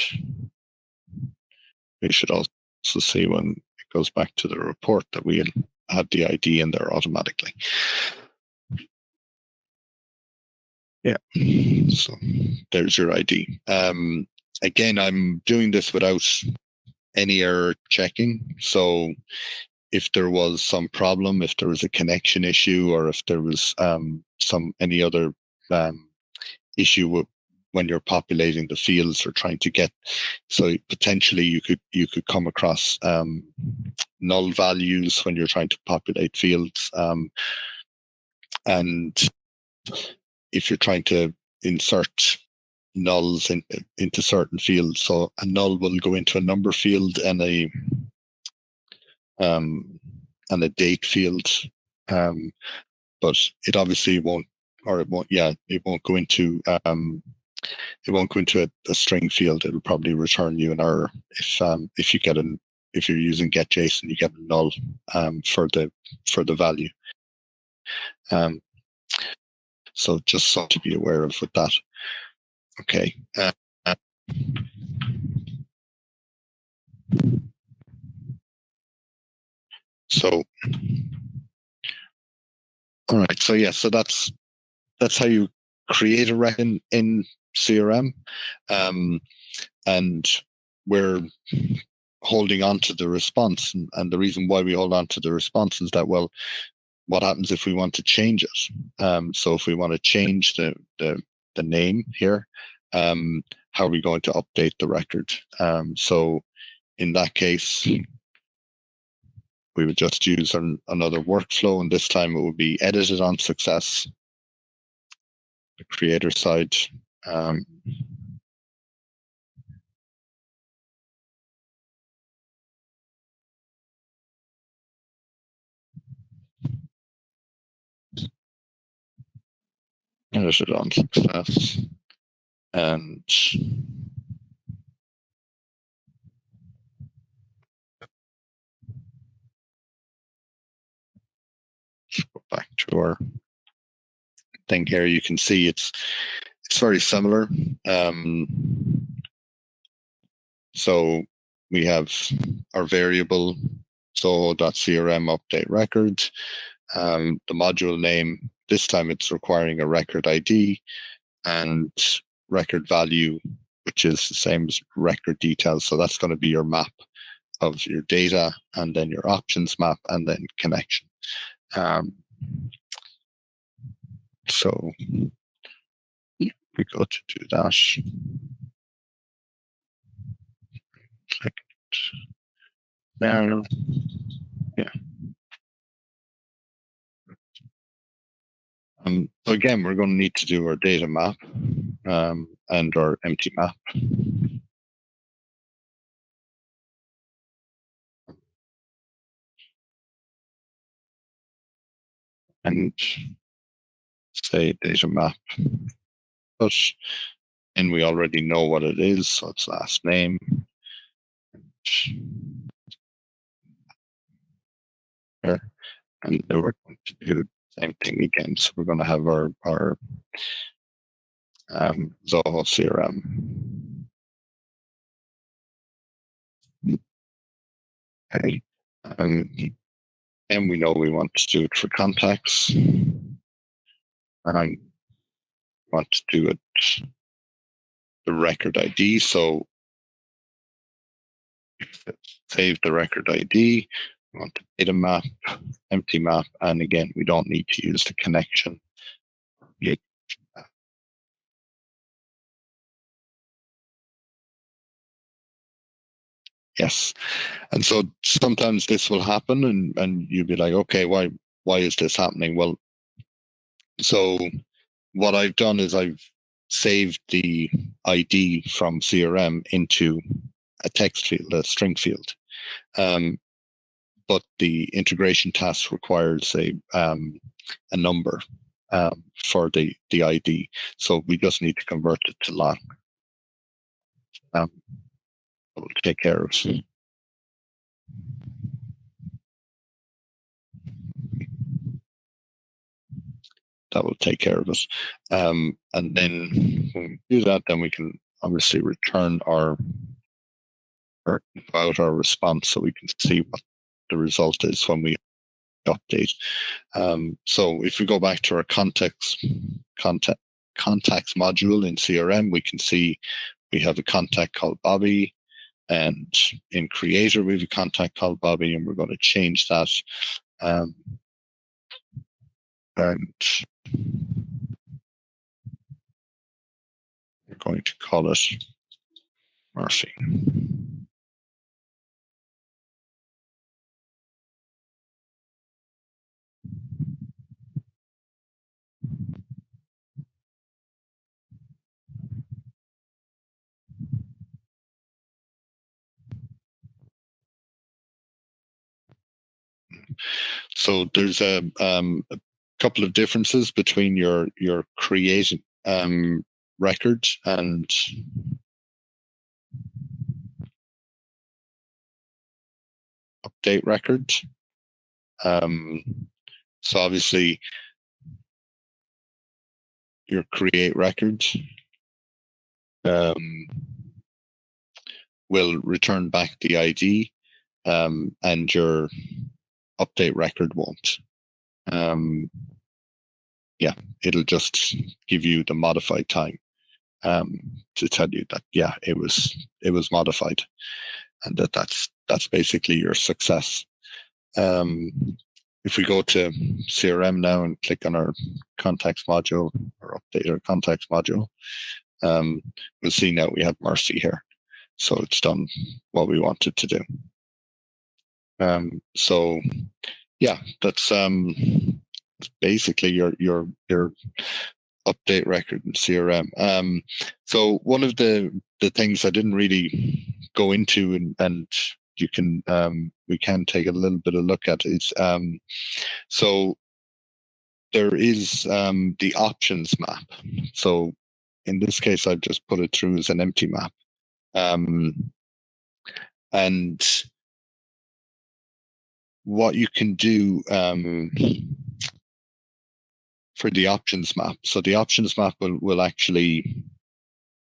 we should also see when it goes back to the report that we had the ID in there automatically. Yeah, so there's your ID. Again, I'm doing this without any error checking. So if there was some problem, if there was a connection issue, or if there was any other issue when you're populating the fields or trying to get, so potentially you could come across null values when you're trying to populate fields, and if you're trying to insert nulls into certain fields, so a null will go into a number field and a date field, but it obviously won't, or it won't. Yeah, it won't go into a string field. It'll probably return you an error if you're using get JSON, you get a null for the value. So just something to be aware of with that. Okay. So, all right. So yeah. So that's how you create a record in CRM, and we're holding on to the response. And the reason why we hold on to the response is that, well, what happens if we want to change it? So if we want to change the name here, how how are we going to update the record? So in that case, we would just use another workflow, and this time it would be edited on success, the creator side. Edited on success, and let's go back to our thing here. You can see it's very similar. So we have our variable Zoho.crm update record. The module name, this time it's requiring a record ID and record value, which is the same as record details. So that's going to be your map of your data, and then your options map, and then connection. So we go to do that. There, yeah. So again, we're going to need to do our data map and our empty map. And say data map, and we already know what it is, so it's last name. Here. And then we're going to do the same thing again. So we're going to have our Zoho CRM. Okay. And we know we want to do it for contacts. And I want to do it the record ID. So save the record ID. We want the data map, empty map, and again, we don't need to use the connection. Yes. And so sometimes this will happen, and you'll be like, okay, why is this happening? Well, so what I've done is I've saved the ID from CRM into a text field, a string field. But the integration task requires a number for the ID. So we just need to convert it to long. We'll take care of it. That will take care of it. And then when we do that, then we can obviously return our response, so we can see what the result is when we update. So if we go back to our contacts module in CRM, we can see we have a contact called Bobby, and in Creator we have a contact called Bobby, and we're going to change that. And we're going to call it Murphy. So there's a couple of differences between your create record and update record. So obviously your create record will return back the ID, and your update record won't. Yeah, it'll just give you the modified time to tell you that it was modified, and that's basically your success. If we go to CRM now and click on our contacts module or update our contacts module, we'll see now we have Mercy here. So it's done what we wanted to do. So yeah, that's basically your update record in CRM. So one of the things I didn't really go into and you can we can take a little bit of look at is so there is the options map. So in this case, I've just put it through as an empty map. And what you can do for the options map. So the options map will actually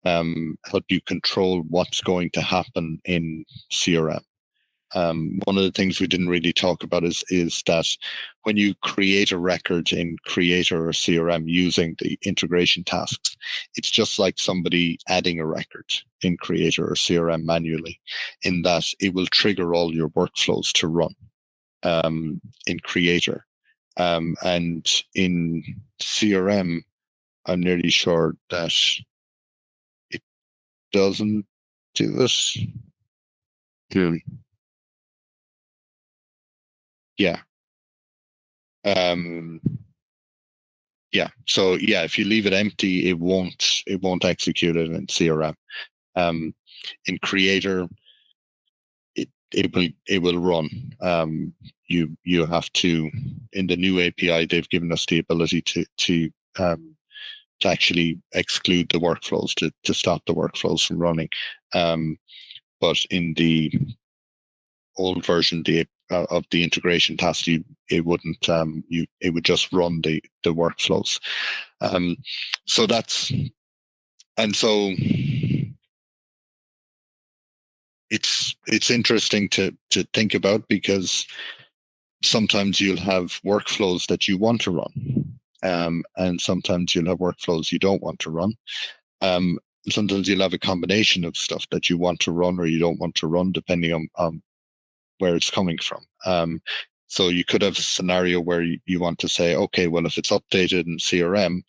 help you control what's going to happen in CRM. One of the things we didn't really talk about is that when you create a record in Creator or CRM using the integration tasks, it's just like somebody adding a record in Creator or CRM manually, in that it will trigger all your workflows to run in Creator. And in CRM, I'm nearly sure that it doesn't do it. Yeah. Yeah. So yeah, if you leave it empty, it won't execute it in CRM. In Creator, it will run. You have to, in the new API, they've given us the ability to actually exclude the workflows to stop the workflows from running. But in the old version, of the integration task, it wouldn't. It would just run the workflows. So that's, and so it's interesting to think about, because sometimes you'll have workflows that you want to run, and sometimes you'll have workflows you don't want to run. Sometimes you'll have a combination of stuff that you want to run or you don't want to run, depending on where it's coming from. So you could have a scenario where you want to say, okay, well, if it's updated in CRM,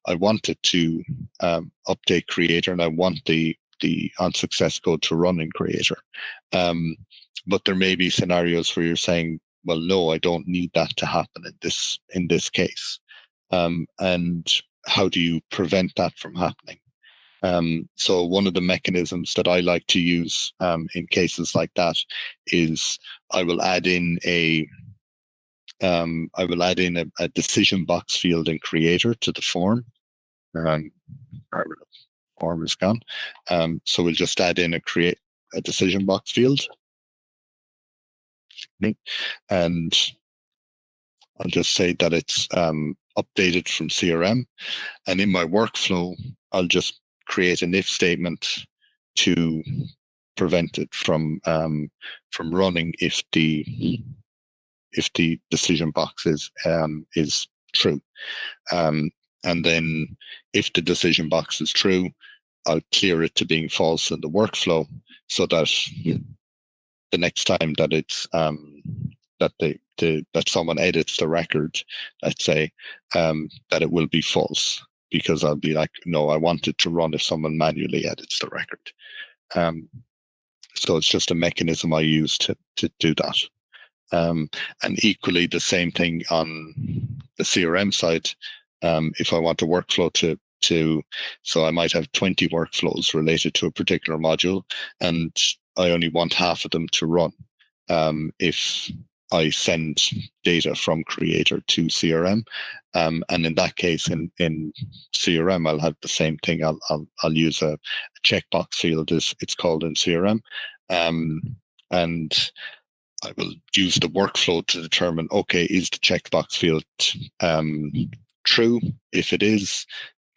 I want it to update Creator, and I want the on-success code to run in Creator. But there may be scenarios where you're saying, well, no, I don't need that to happen in this case. And how do you prevent that from happening? So one of the mechanisms that I like to use in cases like that is I will add in a decision box field in Creator to the form. Form is gone. So we'll just add in a decision box field, and I'll just say that it's updated from CRM, and in my workflow, I'll just create an if statement to prevent it from running if the decision box is true. And then if the decision box is true, I'll clear it to being false in the workflow, so that the next time that it's that someone edits the record, let's say, that it will be false, because I'll be like, no, I want it to run if someone manually edits the record. So it's just a mechanism I use to do that. And equally, the same thing on the CRM side. If I want a workflow so I might have 20 workflows related to a particular module, and I only want half of them to run. If I send data from Creator to CRM, and in that case, in CRM, I'll have the same thing. I'll use a checkbox field, as it's called in CRM, and I will use the workflow to determine, okay, is the checkbox field true? If it is,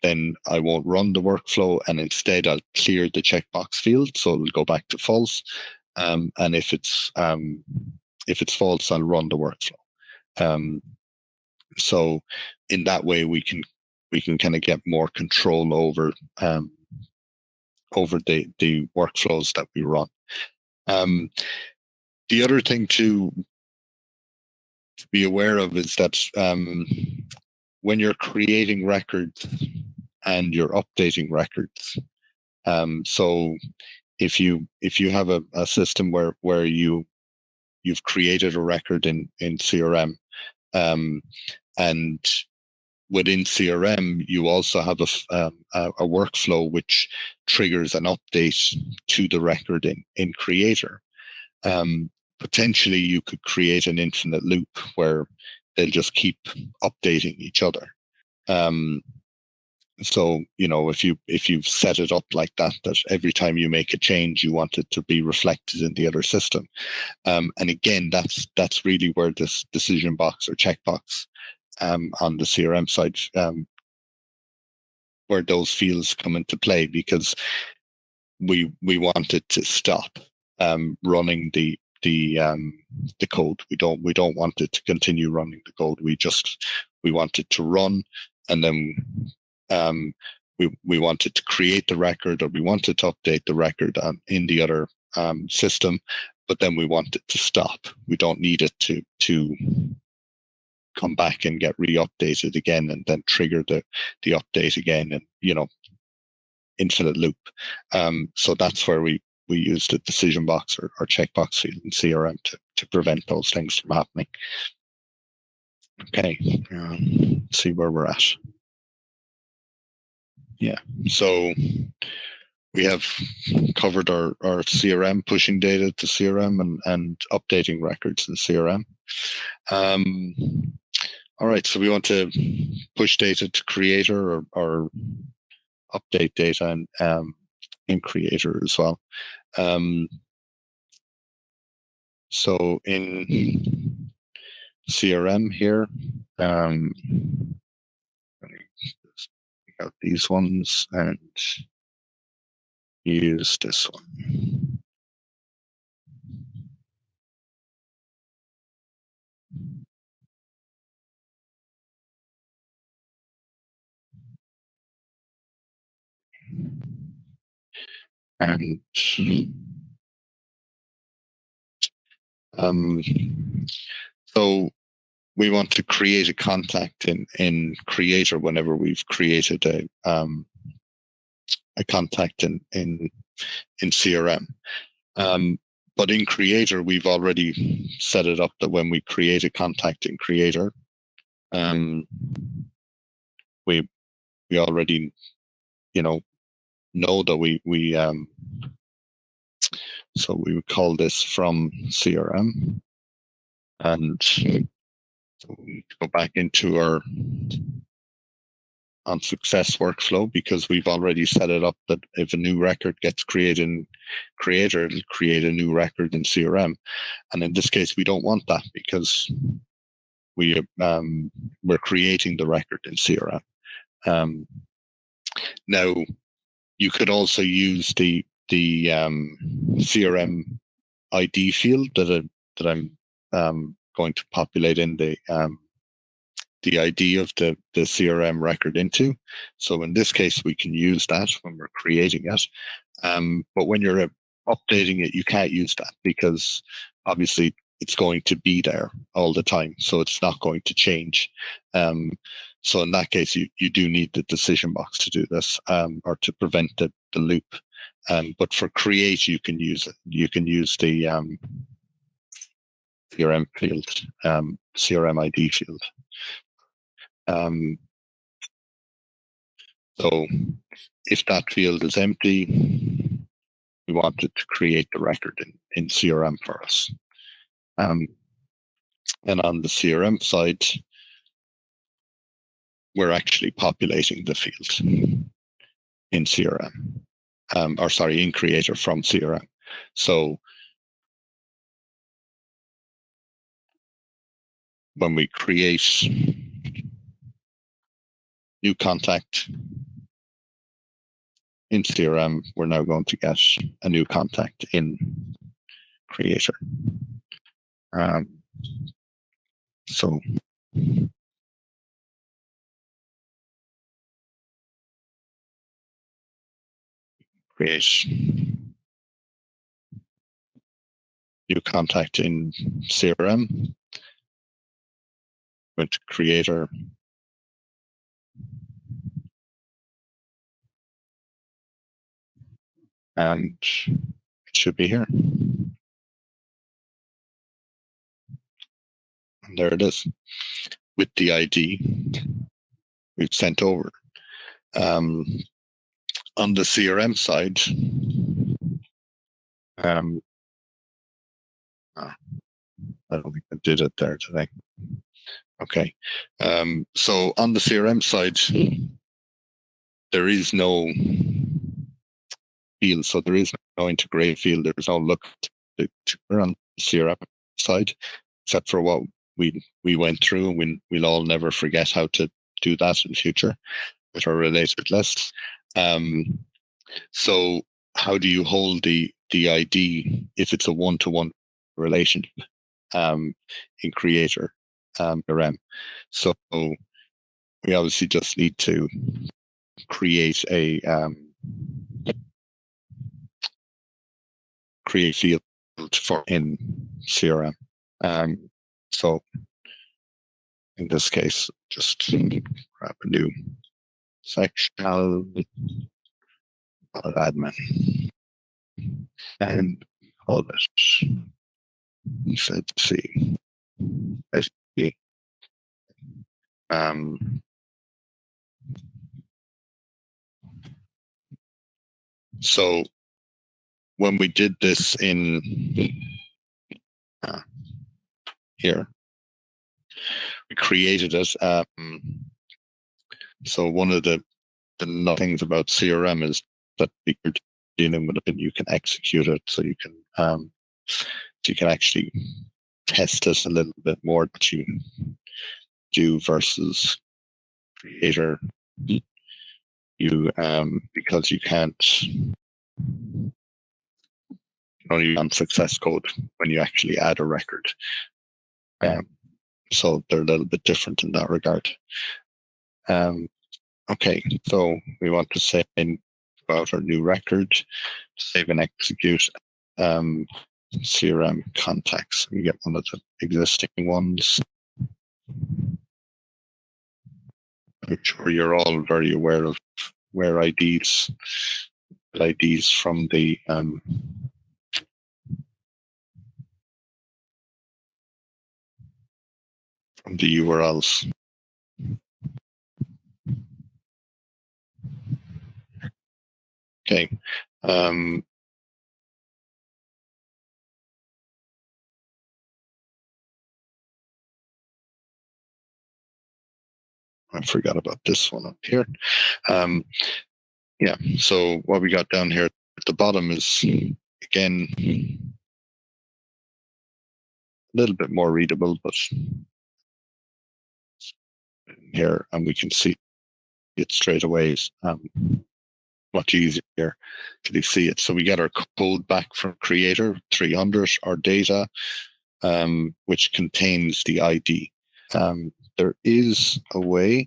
then I won't run the workflow, and instead I'll clear the checkbox field, so it'll go back to false. And if it's false, I'll run the workflow. So in that way, we can kind of get more control over the workflows that we run. The other thing to be aware of is that when you're creating records and you're updating records. So if you have a system where you've created a record in CRM, and within CRM you also have a workflow which triggers an update to the record in Creator. Potentially you could create an infinite loop where they'll just keep updating each other. So, if you've set it up like that every time you make a change, you want it to be reflected in the other system. And again, that's really where this decision box or checkbox on the CRM side, where those fields come into play, because we want it to stop running the code. We don't want it to continue running the code. We want it to run, and then we want it to create the record, or we want it to update the record in the other system, but then we want it to stop. We don't need it to come back and get re-updated again and then trigger the update again, and infinite loop. So that's where we use the decision box or checkbox field in CRM to prevent those things from happening. Okay, let's see where we're at. Yeah, so we have covered our CRM, pushing data to CRM and updating records in CRM. All right, so we want to push data to Creator or update data in Creator as well. So in CRM here, out these ones and use this one. And so we want to create a contact in Creator whenever we've created a contact in CRM. But in Creator, we've already set it up that when we create a contact in Creator, we already know that we so we would call this from CRM, and so we go back into our on success workflow, because we've already set it up that if a new record gets created in Creator, it'll create a new record in CRM. And in this case, we don't want that, because we're creating the record in CRM. Now, you could also use the CRM ID field that I'm going to populate in the ID of the CRM record into. So in this case, we can use that when we're creating it. But when you're updating it, you can't use that, because obviously it's going to be there all the time. So it's not going to change. So in that case, you do need the decision box to do this, or to prevent the loop. But for create, you can use it. You can use the CRM field, CRM ID field. So if that field is empty, we want it to create the record in CRM for us. And on the CRM side, we're actually populating the field in CRM, in Creator from CRM. So when we create new contact in CRM, we're now going to get a new contact in Creator. So create new contact in CRM, go to Creator, and it should be here. And there it is with the ID we've sent over. On the CRM side, I don't think I did it there today. Okay. So on the CRM side, there is no field. So there is no integrate field. There's no look to on the CRM side, except for what we went through, and we'll all never forget how to do that in the future with our related lists. So how do you hold the ID if it's a one-to-one relationship in Creator CRM? So we obviously just need to create a create field for in CRM. So in this case, just grab a new section, admin, and call it. Let's see. So when we did this in here, we created it. So one of the things about CRM is that you're dealing with it and you can execute it, so you can actually test it a little bit more that you do versus Creator. You because you can't only on success code when you actually add a record. So they're a little bit different in that regard. Okay, so we want to say about our new record, save and execute CRM contacts. We get one of the existing ones. I'm sure you're all very aware of where IDs from the URLs. Okay. I forgot about this one up here. Yeah, so what we got down here at the bottom is, again, a little bit more readable, but here, and we can see it straight away. Much easier to see it. So we get our code back from Creator 300, our data, which contains the ID. There is a way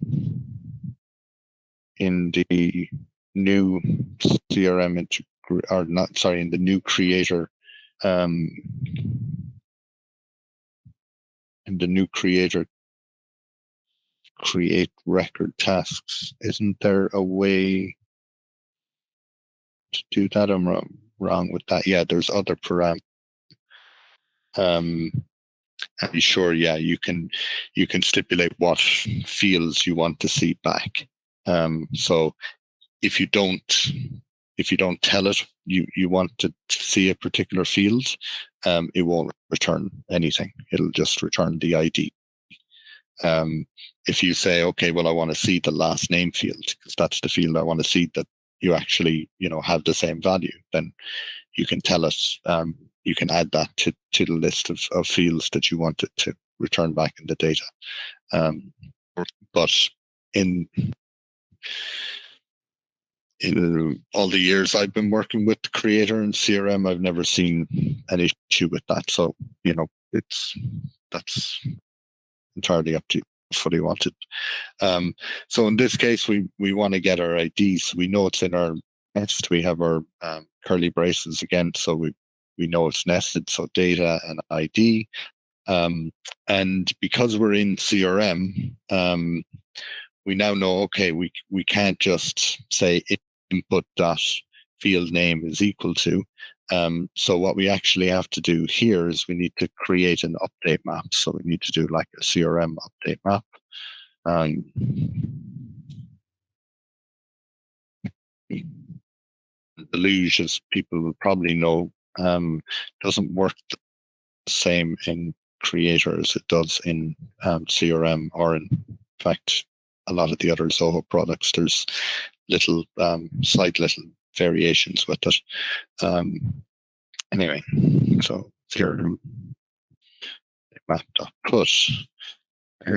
in the new CRM in the new Creator, create record tasks. Isn't there a way to do that? I'm wrong with that. Yeah, there's other parameters. And sure, yeah, you can stipulate what fields you want to see back. So if you don't tell it you want to see a particular field, it won't return anything. It'll just return the ID. If you say, okay, well, I want to see the last name field because that's the field I want to see that you actually have the same value, then you can tell us. You can add that to the list of fields that you want it to return back in the data. But in all the years I've been working with Creator and CRM, I've never seen an issue with that. So, that's entirely up to you if you want it. So in this case, we want to get our IDs. We know it's in our nest. We have our curly braces again, so we know it's nested. So data and ID. And because we're in CRM, we now know, okay, we can't just say input dot field name is equal to. So what we actually have to do here is we need to create an update map. So we need to do like a CRM update map. Deluge, as people will probably know, doesn't work the same in Creator as it does in CRM, or in fact, a lot of the other Zoho products. There's little slight little variations with it. Anyway, so here map.put. I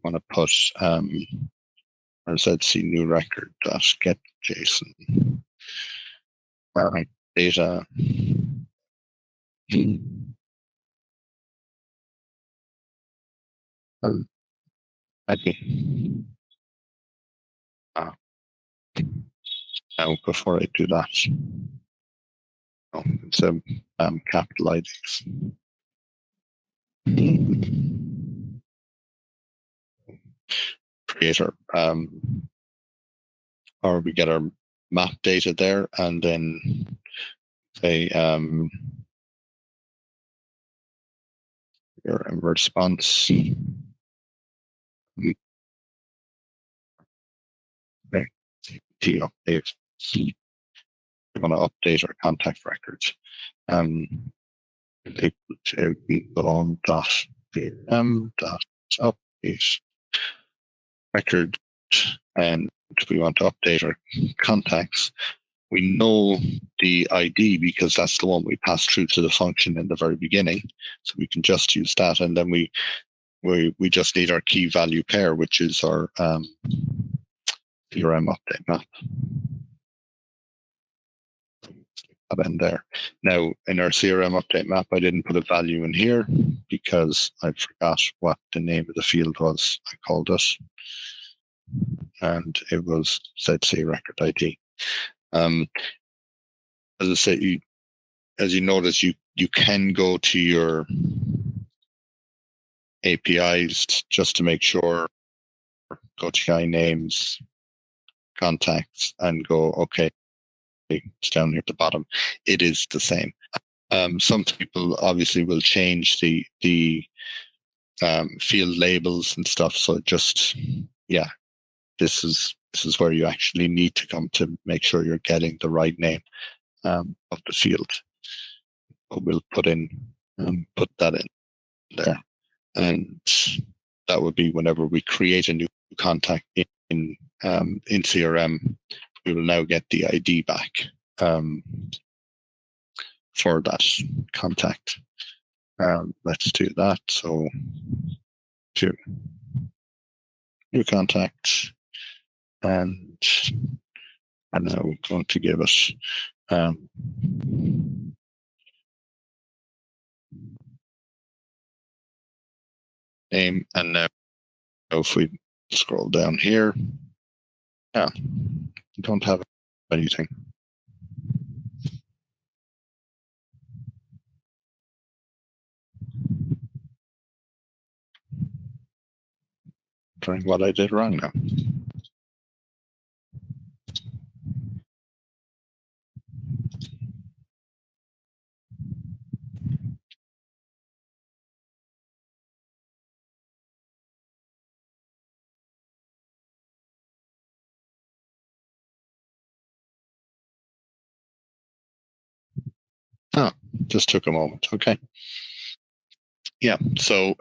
want to put or ZC new record get JSON data. Now, before I do that, it's a capital IDs. Creator, or we get our map data there, and then say your response. Update. We want to update our contact records. Equal to belong dot update record, and we want to update our contacts. We know the ID because that's the one we passed through to the function in the very beginning, so we can just use that, and then we just need our key value pair, which is our CRM update map. That in there. Now, in our CRM update map, I didn't put a value in here because I forgot what the name of the field was. I called it, and it was ZC record ID. As I say, as you notice, you can go to your APIs just to make sure, go to guy names, contacts, and go, okay, it's down here at the bottom. It is the same. Some people obviously will change the field labels and stuff. So just, yeah, this is where you actually need to come to make sure you're getting the right name of the field. We'll put that in there, and that would be whenever we create a new contact in CRM, we will now get the ID back for that contact. Let's do that. So to new contact, and now we're going to give us name, and now if we scroll down here, yeah, we don't have anything. Trying what I did wrong now. Oh, just took a moment. Okay. Yeah. So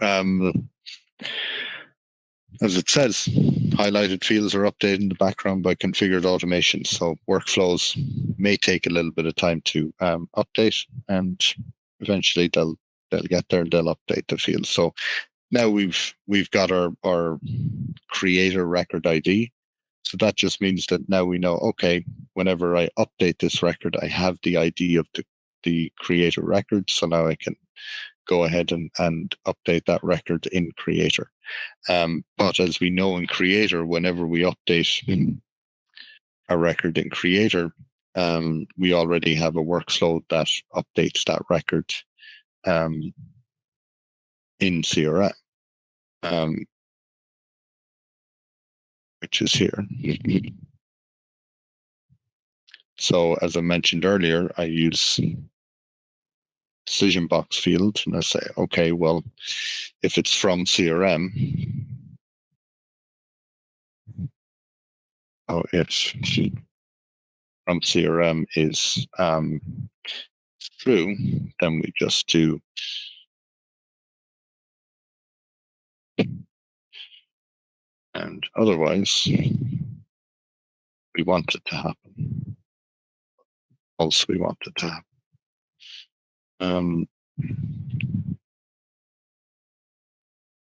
as it says, highlighted fields are updated in the background by configured automation. So workflows may take a little bit of time to update, and eventually they'll get there and they'll update the fields. So now we've got our creator record ID. So that just means that now we know, okay, whenever I update this record, I have the ID of the creator record. So now I can go ahead and update that record in Creator. But as we know in Creator, whenever we update a record in Creator, we already have a workflow that updates that record in CRM, which is here. So as I mentioned earlier, I use decision box field and I say, okay, well, if it's from CRM, if from CRM is true, then we just do and otherwise we want it to happen. Else we want it to happen.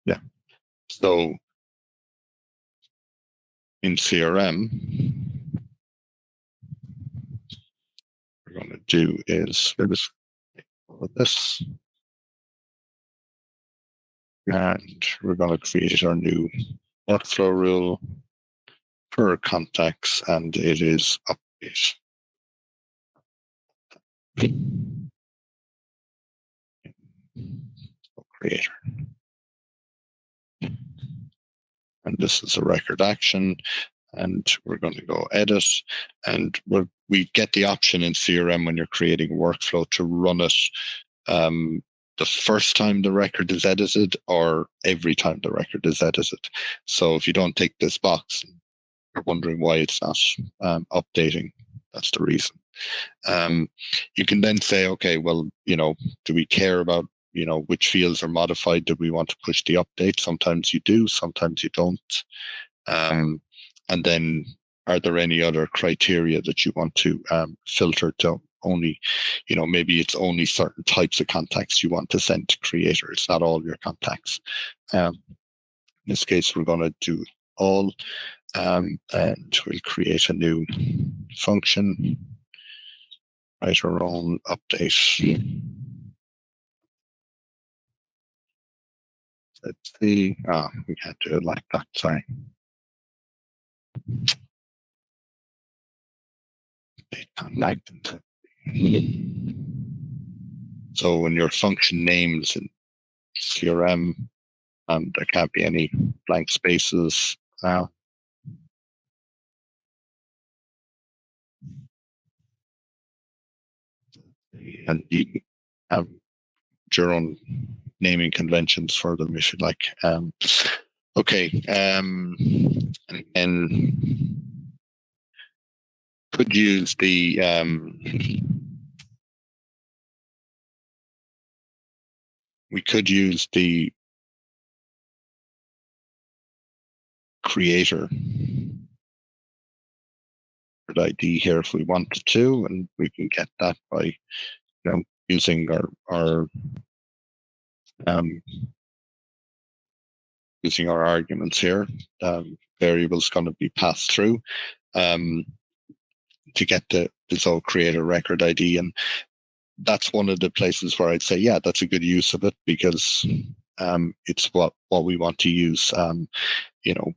Yeah. So in CRM, what we're going to do is this, and we're going to create our new workflow rule for contacts, and it is update. Creator. And this is a record action, and we're going to go edit, and we get the option in CRM when you're creating a workflow to run it the first time the record is edited or every time the record is edited. So if you don't tick this box, you're wondering why it's not updating. That's the reason. You can then say, okay, well, do we care about, which fields are modified? Do we want to push the update? Sometimes you do, sometimes you don't. And then are there any other criteria that you want to filter to only, maybe it's only certain types of contacts you want to send to creators, not all your contacts. In this case, we're going to do all, and we'll create a new function, write our own update. Let's see. We can't do it like that, sorry. So when your function names in CRM, there can't be any blank spaces now. And you have your own naming conventions for them if you like. Okay. And could use the we could use the creator ID here if we wanted to, and we can get that by using our using our arguments here. Variables going to be passed through to get the Zoho creator record ID, and that's one of the places where I'd say, yeah, that's a good use of it because it's what we want to use.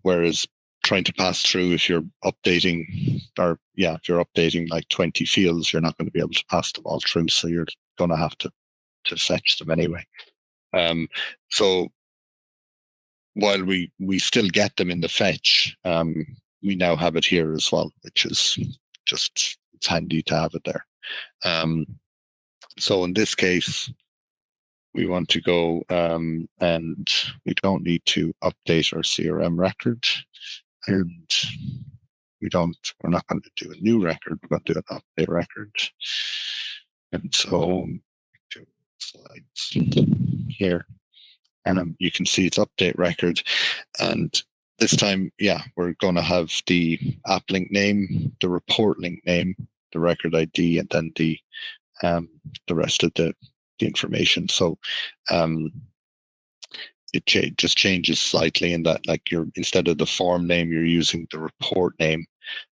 Whereas trying to pass through, if you're updating if you're updating like 20 fields, you're not going to be able to pass them all through. So you're going to have to fetch them anyway. So while we still get them in the fetch, we now have it here as well, which is just, it's handy to have it there. So in this case, we want to go and we don't need to update our CRM record, and we're not going to do a new record, we're going to do an update record. And so two slides here, and you can see it's update record. And this time, we're going to have the app link name, the report link name, the record ID, and then the rest of the information. So it just changes slightly in that, like, instead of the form name, you're using the report name,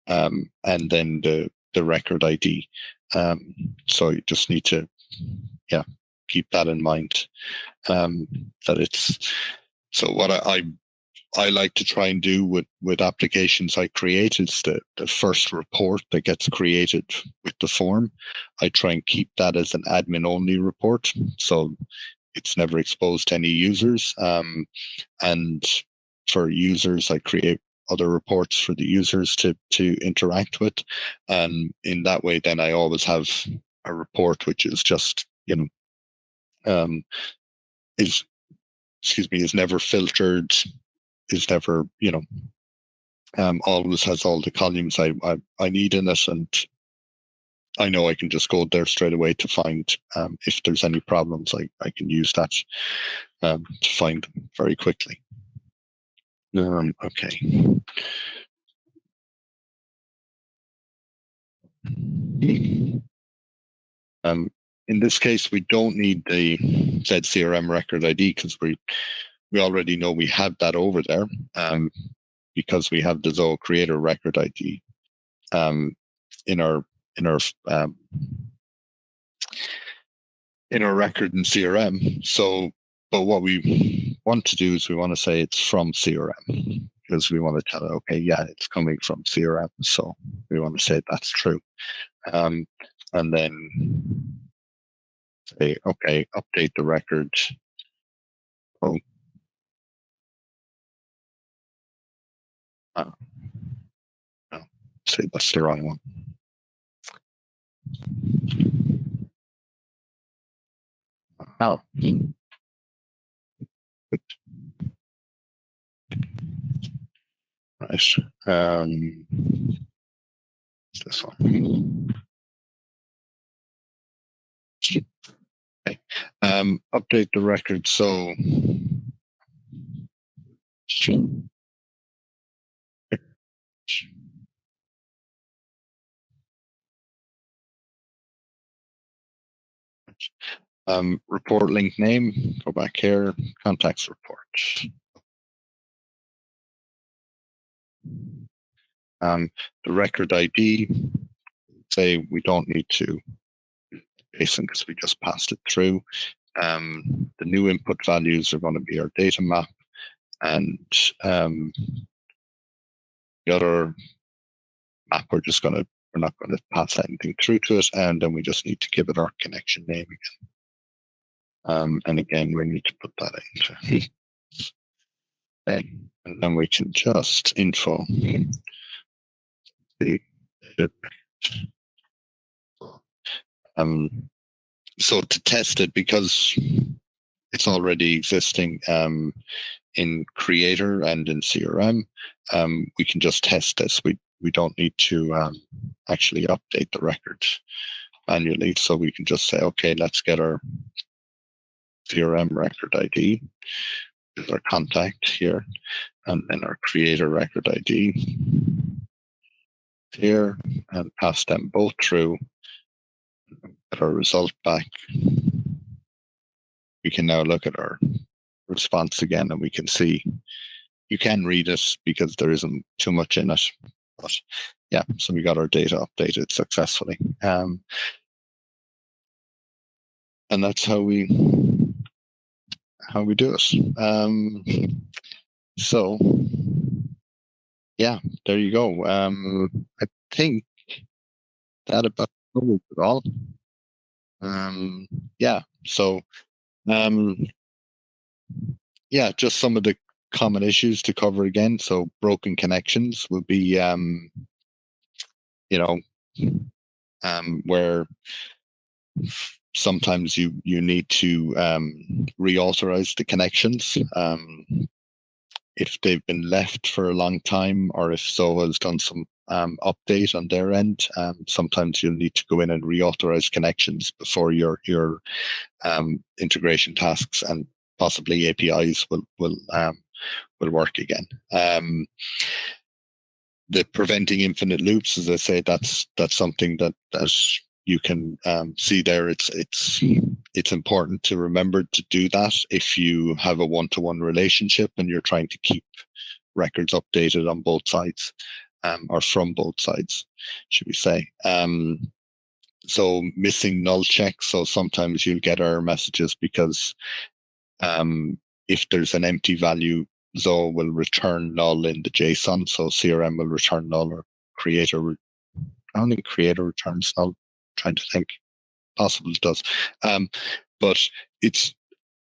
and then the record ID. So you just need to keep that in mind. That it's so what I like to try and do with applications I create is the first report that gets created with the form. I try and keep that as an admin only report, so it's never exposed to any users. And for users, I create other reports for the users to interact with. And in that way, then I always have a report which is just, is never filtered, is never, always has all the columns I need in it, and I know I can just go there straight away to find if there's any problems. I can use that to find them very quickly. Okay. In this case, we don't need the ZCRM record ID because we already know we have that over there because we have the Zoho Creator record ID in our record in CRM. So, but what we want to do is we want to say it's from CRM because we want to tell it, okay, yeah, it's coming from CRM. So we want to say that's true. And then say, okay, update the record. Oh. No, say that's the wrong one. Oh. Right. This one. Okay. Update the record. So report link name, go back here, contacts report. The record ID, say we don't need to JSON because we just passed it through. The new input values are going to be our data map, and the other map we're not going to pass anything through to it, and then we just need to give it our connection name again. And again, we need to put that into and then we can just info the so to test it, because it's already existing in Creator and in CRM, we can just test this. We don't need to actually update the record manually. So we can just say, okay, let's get our CRM record ID, our contact here, and then our Creator record ID here, and pass them both through, get our result back. We can now look at our response again, and we can see, you can read it because there isn't too much in it. But yeah, so we got our data updated successfully. And that's how we do it. So yeah, there you go. I think that about covers it all. Yeah, so yeah, just some of the common issues to cover again. So broken connections will be where sometimes you need to reauthorize the connections if they've been left for a long time, or if Zoho has done some update on their end. Sometimes you'll need to go in and reauthorize connections before your integration tasks and possibly APIs will work again. The preventing infinite loops, as I say, that's something that you can see there. It's important to remember to do that if you have a one-to-one relationship and you're trying to keep records updated on both sides, or from both sides, should we say. So missing null checks. So sometimes you'll get error messages because if there's an empty value, Zoho will return null in the JSON. So CRM will return null, or Creator. I don't think Creator returns null. I'm trying to think. Possible it does. But it's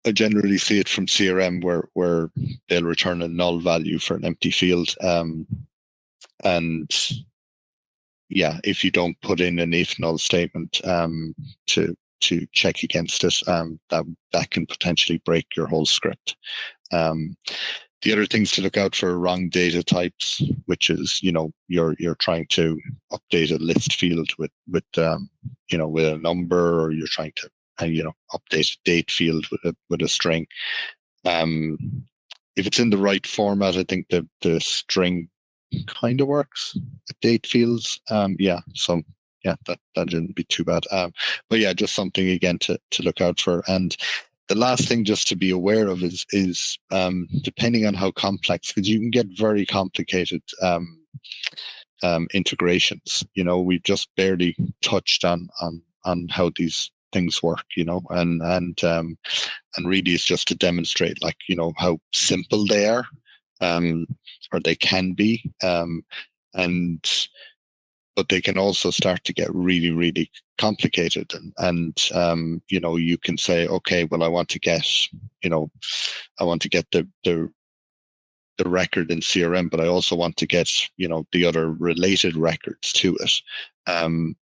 I generally see it from CRM where they'll return a null value for an empty field. And yeah, if you don't put in an if null statement to check against it, that can potentially break your whole script. The other things to look out for are wrong data types, which is, you're trying to update a list field with with a number, or you're trying to update a date field with a string. If it's in the right format, I think the string kind of works. Date fields, that shouldn't be too bad. But yeah, just something again to look out for. And the last thing just to be aware of is depending on how complex, because you can get very complicated integrations. We've just barely touched on how these things work, and really it's just to demonstrate how simple they are, or they can be, but they can also start to get really, really complicated. And you can say, okay, well, I want to get the record in CRM, but I also want to get, the other related records to it. And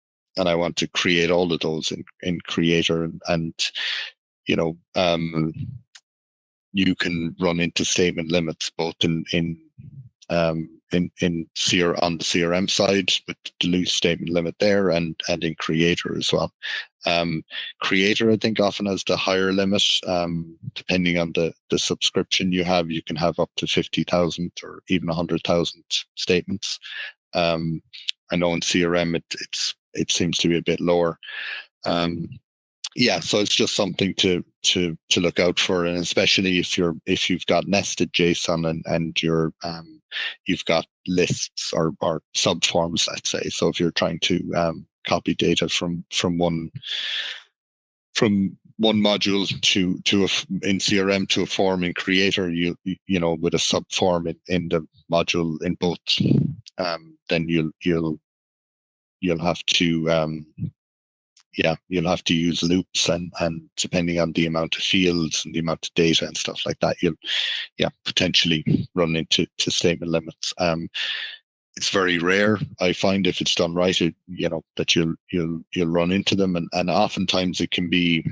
I want to create all of those in Creator, and you can run into statement limits both in on the CRM side with the Deluge statement limit there, and in Creator as well. Creator, I think, often has the higher limit. Depending on the subscription you have, you can have up to 50,000 or even 100,000 statements. I know in CRM it seems to be a bit lower. So it's just something to look out for, and especially if you've got nested JSON and you've got lists or subforms, let's say. So if you're trying to copy data from one module to in CRM to a form in Creator, you with a subform in the module in both, then you'll have to you'll have to use loops, and depending on the amount of fields and the amount of data and stuff like that, you'll potentially run into statement limits. It's very rare, I find, if it's done right, that you'll run into them, and oftentimes it can be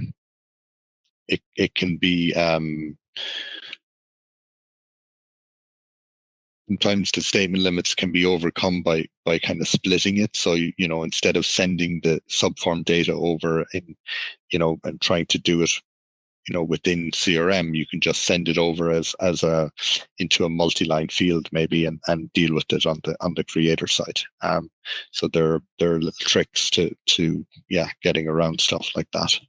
sometimes the statement limits can be overcome by kind of splitting it. So, instead of sending the subform data over and trying to do it, within CRM, you can just send it over as into a multi-line field maybe, and deal with it on the Creator side. So there are little tricks to getting around stuff like that.